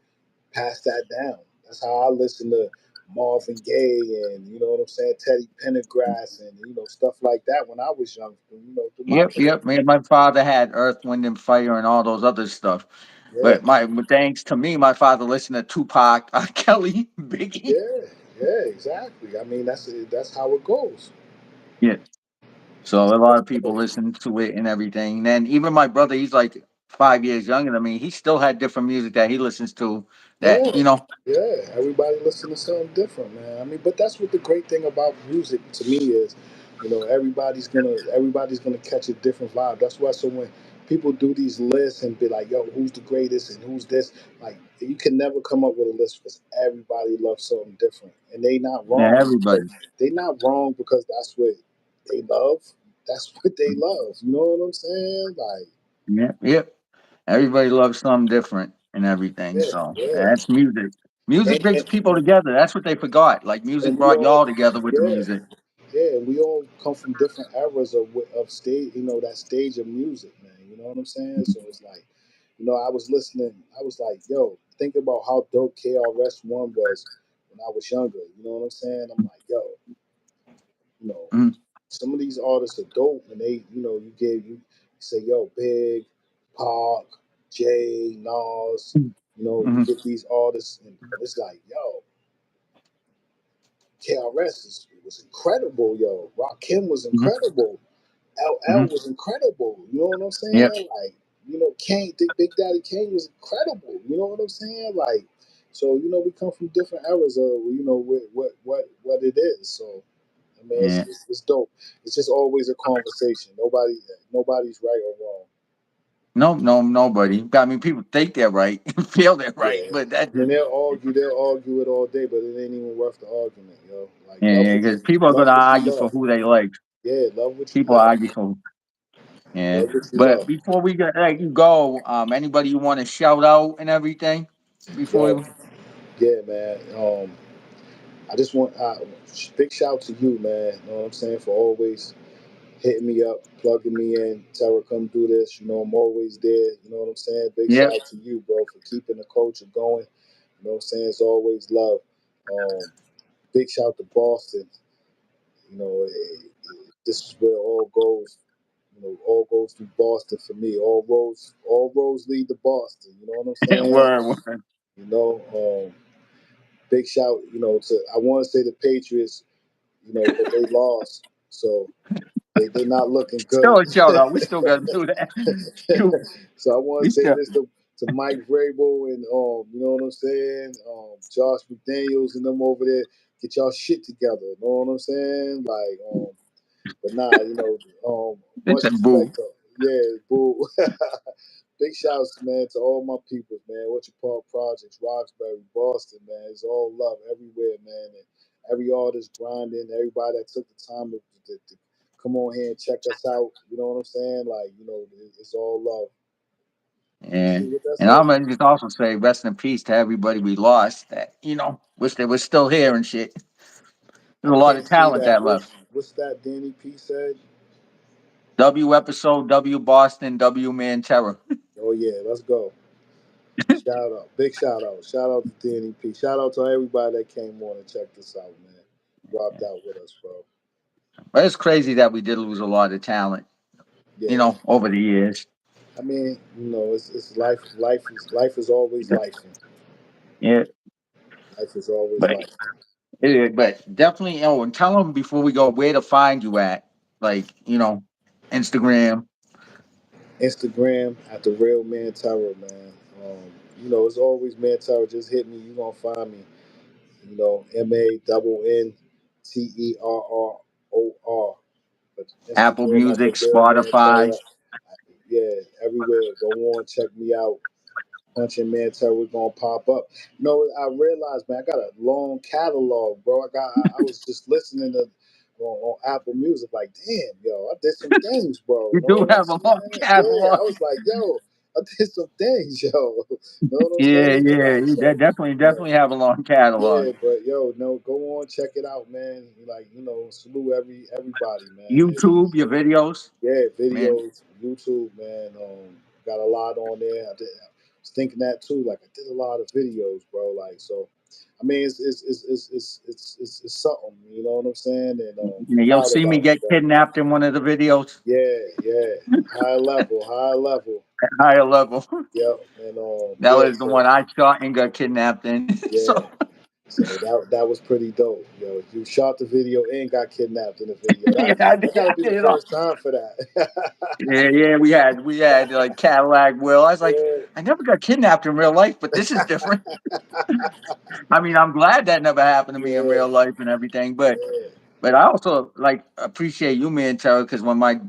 pass that down. That's how I listen to Marvin Gaye and you know what I'm saying, Teddy Pendergrass and stuff like that when I was young. Through my Yep, parents. yep. Man, my father had Earth, Wind, and Fire and all those other stuff. Yeah, But thanks to me, my father listened to Tupac, Kelly, Biggie. yeah, yeah, exactly. I mean, that's how it goes. Yeah. So That's a how lot it of people goes. listen to it and everything. And then even my brother, he's like 5 years younger than me. He still had different music that he listens to. That Yeah, yeah. Everybody listen to something different, man. I mean, but that's what the great thing about music to me is, everybody's gonna catch a different vibe. That's why so when people do these lists and be like, "Yo, who's the greatest and who's this?" Like, you can never come up with a list because everybody loves something different, and they not yeah, wrong. everybody. They not wrong because that's what they love. That's what they love. You know what I'm saying? Like, Yeah, yep. Everybody loves something different and everything. yeah, So yeah. that's music. Music And, brings people together. That's what they forgot. Like music and we brought all, y'all together with the yeah, music. yeah, we all come from different eras of stage, that stage of music, man. You know what I'm saying? So it's like, I was listening. I was like, yo, think about how dope KRS One was when I was younger. You know what I'm saying? I'm like, yo, you know, Mm-hmm. some of these artists are dope, and they, you say, yo, Big, Park, Jay, Nas, you Mm-hmm. get these artists, but it's like, yo, KRS was incredible, yo. Rakim was Mm-hmm. incredible. LL Mm-hmm. was incredible. You know what I'm Yep. saying? Like, Kane, Big Daddy Kane was incredible. You know what I'm saying? Like, so we come from different eras of what it is. So I mean, Yeah. it's dope. It's just always a conversation. Nobody's right or wrong. No, no, nobody. I mean, people think they're right, feel they're right, Yeah. but that And just they'll argue it all day, but it ain't even worth the argument, yo. Like yeah, because people are love gonna what you argue for love. who they like. Yeah, love what you People love, argue man. for yeah. Love what you But love. before we get let you go, anybody you want to shout out and everything before Yo, we yeah, man. I just want big shout to you, man. You know what I'm saying, for always hitting me up, plugging me in. Tara, come do this. You know, I'm always there. You know what I'm saying? Big yeah. shout to you, bro, for keeping the culture going. You know what I'm saying? It's always love. Um, big shout to Boston. You know, this is where all goes. You know, all goes through Boston for me. All roads lead to Boston. You know what I'm saying? word, word. You know, big shout. You know, to I want to say the Patriots. You know, but they lost, so they're not looking Still good. a shout out. We still gotta do that. You So I want we to say still this to Mike Vrabel and you know what I'm saying, Josh McDaniels and them over there. Get y'all shit together. You know what I'm saying? Like, but nah, you know, it's much a boo. respect to yeah, boo. Big shouts, man, to all my people, man. What you call projects, Roxbury, Boston, man. It's all love everywhere, man. And every artist grinding, everybody that took the time to come on here and check us out. You know what I'm saying? Like, you know, it's all love. See And what that and say? I'm gonna just also say rest in peace to everybody we lost that, wish they was still here and shit. I There's a lot of can't see talent that. that left. What's that Danny P said? W episode, W Boston, W Man Terror. Oh yeah, let's go. Shout out. Big shout out. Shout out to Danny P. Shout out to everybody that came on and checked us out, man. Rocked out with us, bro. But it's crazy that we did lose a lot of talent, Yeah. over the years. I mean, you know, it's life. Life is always life. Yeah, Life Life is always but life. but definitely, and tell them before we go where to find you at, like Instagram, Instagram at the real Man Terror, man. You know, it's always Man Terror. Just hit me. You gonna find me. You know, MANNTERROR. But Apple Instagram at the Music, real Man Spotify, Terror. Yeah, everywhere. Go on, check me out. Punching Man Terror, we're gonna pop up. You know, I realized, man, I got a long catalog, bro. I was just listening to on Apple Music, like, damn, yo, I did some things, bro. you Know do what I'm have a long saying? Yeah, I catalog. was like, yo, I did some things, yo. Know what I'm Yeah, saying? yeah, Like, you so, you know, definitely have a long catalog. yeah, but yo, no, go on, check it out, man. Like, you know, salute everybody, man. YouTube, your videos, Yeah, man. videos, YouTube, man. Got a lot on there. I was thinking that too. Like I did a lot of videos, bro. Like so, I mean, it's something. You know what I'm saying? And You'll proud see me about it, get bro. kidnapped in one of the videos, Yeah, yeah. High level, high level. at higher level. Yep. And That yeah. was the So one I shot and got kidnapped in. yeah. So So that was pretty dope. Yo, you shot the video and got kidnapped in the video. yeah, That got to I be the did it all. first time for that. Yeah, yeah, we had like Cadillac Will. I was like, Yeah, I never got kidnapped in real life, but this is different. I mean, I'm glad that never happened to me in yeah, real life and everything, but yeah, But I also like appreciate you, man, Terry, because when my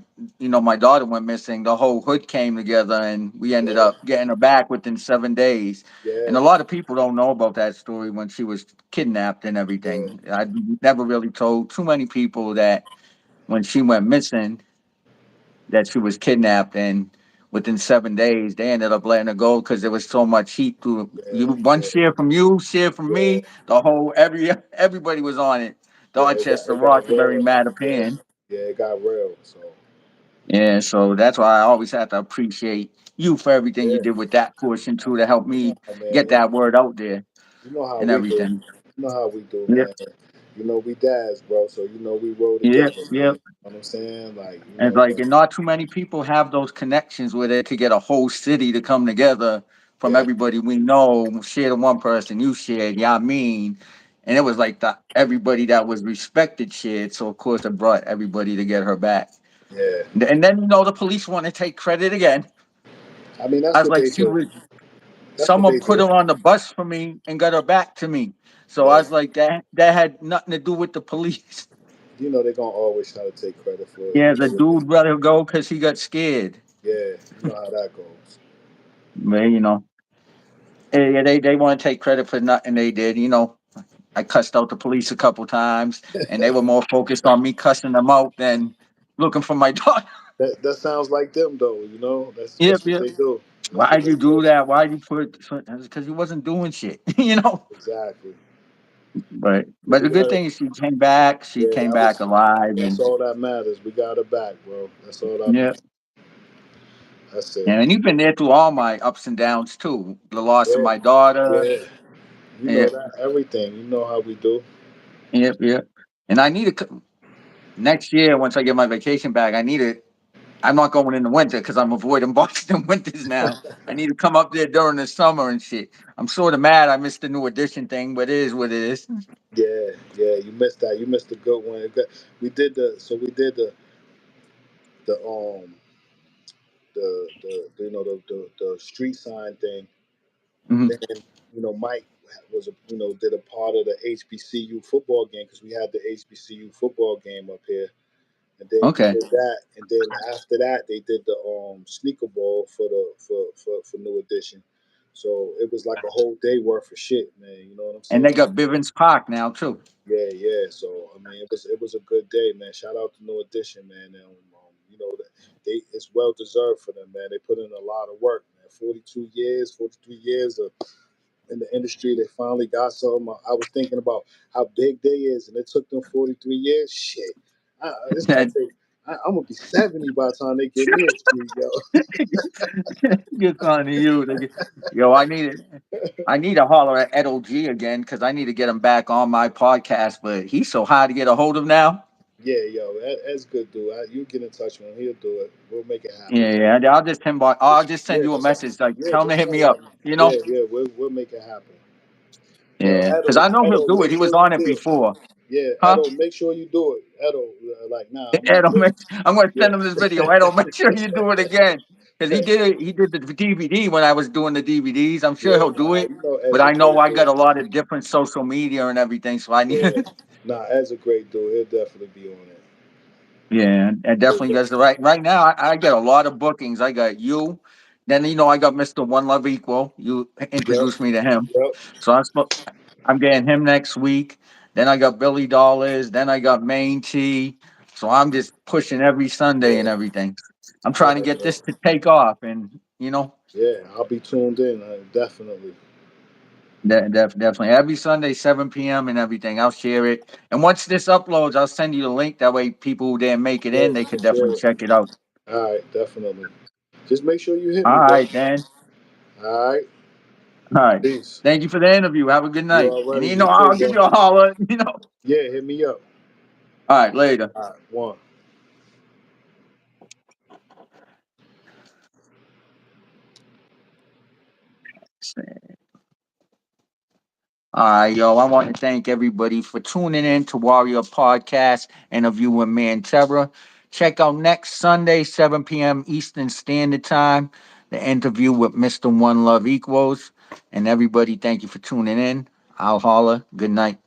daughter went missing, the whole hood came together, and we ended yeah, up getting her back within 7 days. And yeah, a lot of people don't know about that story when she was kidnapped and yeah, everything. I never really told too many people that when she went missing, that she was kidnapped, and within 7 days, they ended up letting her go because there was so much heat to yeah, you. One yeah, share from you, share from yeah, me. The whole everybody was on it. yeah. Dorchester, It got Roxbury, real. Yeah, Mattapan. yeah, it got real. So Yeah, so that's why I always have to appreciate you for everything you yeah, did with that portion too to help me man. get that word out there You know how and we do. everything. You know how we do, Yep, man. You know we dads, bro. So you know we roll yep, together, man. You yep. know what I'm saying? Like you And know, like, and not too many people have those connections where they could get a whole city to come together from yeah, everybody we know, share the one person you shared, yeah, I mean. And it was like the everybody that was respected shared. So of course it brought everybody to get her back. yeah. And then the police want to take credit again. I mean, I that's was what like, they she do. was That's what someone they put do. her on the bus for me and got her back to me. So I Yeah, was like, that had nothing to do with the police. You know they're gonna always try to take credit for it. Yeah, You the know what they, dude let her go because he got scared. yeah, you know how that goes. Man, yeah, they want to take credit for nothing they did. I cussed out the police a couple times, and they were more focused on me cussing them out than looking for my daughter. That sounds like them though. You know Yep, that's what yep. they do. That's what Why'd they you do. do that? Why'd you put? Because he wasn't doing shit. Exactly. But But the we good got thing is she came back. She yeah. came That back was alive, that's and all that matters. We got her back, bro. That's all that yeah. matters. That's it. And you've been there through all my ups and downs too. The loss of Yeah, my daughter. yeah. You know Yeah, that everything. You know how we do. yep, yep. And I need to next year once I get my vacation back. I need to. I'm not going in the winter because I'm avoiding Boston winters now. I need to come up there during the summer and shit. I'm sort of mad I missed the new edition thing, but it is what it is. Yeah, yeah. You missed that. You missed a good one. We did we did the the the street sign thing. Hmm. Then Mike was did a part of the HBCU football game because we had the HBCU football game up here, and then he Okay. did that, and then after that they did the sneaker ball for the for New Edition. So it was like a whole day worth of shit, man. You know what I'm And saying? they got Bivens Park now too. Yeah, yeah. So I mean, it was a good day, man. Shout out to New Edition, man. And, they it's well deserved for them, man. They put in a lot of work, man. 42 years, 43 years of in the industry. They finally got some. I was thinking about how big they is, and it took them 43 years. Shit, it's gonna take. I'm gonna be 70 by the time they get me a street, yo. Gets on to you. Yo, I need to holler at Ed OG again because I need to get him back on my podcast. But he's so hard to get a hold of now. Yeah, yo, that's good, dude. You get in touch with him, he'll do it. We'll make it happen. Yeah, yeah. I'll just send Yeah, you a just message like yeah, tell him to just hit me holler up. at me. You know. Yeah, yeah, we'll make it happen. Yo, Yeah, because Edo, I know he'll Edo, do it. make He was sure you on it do it. before, Yeah, huh? Edo, make sure you do it. Edo, like nah, Ed, I'm going to yeah, send him this video. Ed, make sure you do it again because he did it. He did the DVD when I was doing the DVDs. I'm sure yeah. he'll do Nah, it. you know But Ed's a I know great I dude. got a lot of different social media and everything, so I need. Yeah, nah, Ed's a great dude. He'll definitely be on it. Yeah, and He'll definitely does the definitely right now. I get a lot of bookings. I got you, then I got Mister One Love Equal. You Yep, introduced me to him, yep, so I'm getting him next week. Then I got Billy Dollars. Then I got Main T. So I'm just pushing every Sunday and yeah. everything. I'm All trying to right, get bro. this to take off, and Yeah, I'll be tuned in. Definitely. definitely every Sunday 7 p.m. and everything. I'll share it, and once this uploads, I'll send you the link. That way, people who didn't make it Yeah, in, they you could can share definitely it. check it out. All right, definitely. Just make sure you hit All me, bro. right, Dan. All right, All right. peace. Thank you for the interview. Have a good You night. And already, you too, I'll give bro. you a holler. Yeah, hit me up. All right, later. All right, one. All right, yo. I want to thank everybody for tuning in to Warrior Podcast interview with Man Terror. Check out next Sunday, 7 p.m. Eastern Standard Time, the interview with Mr. One Love Equals. And everybody, thank you for tuning in. I'll holler. Good night.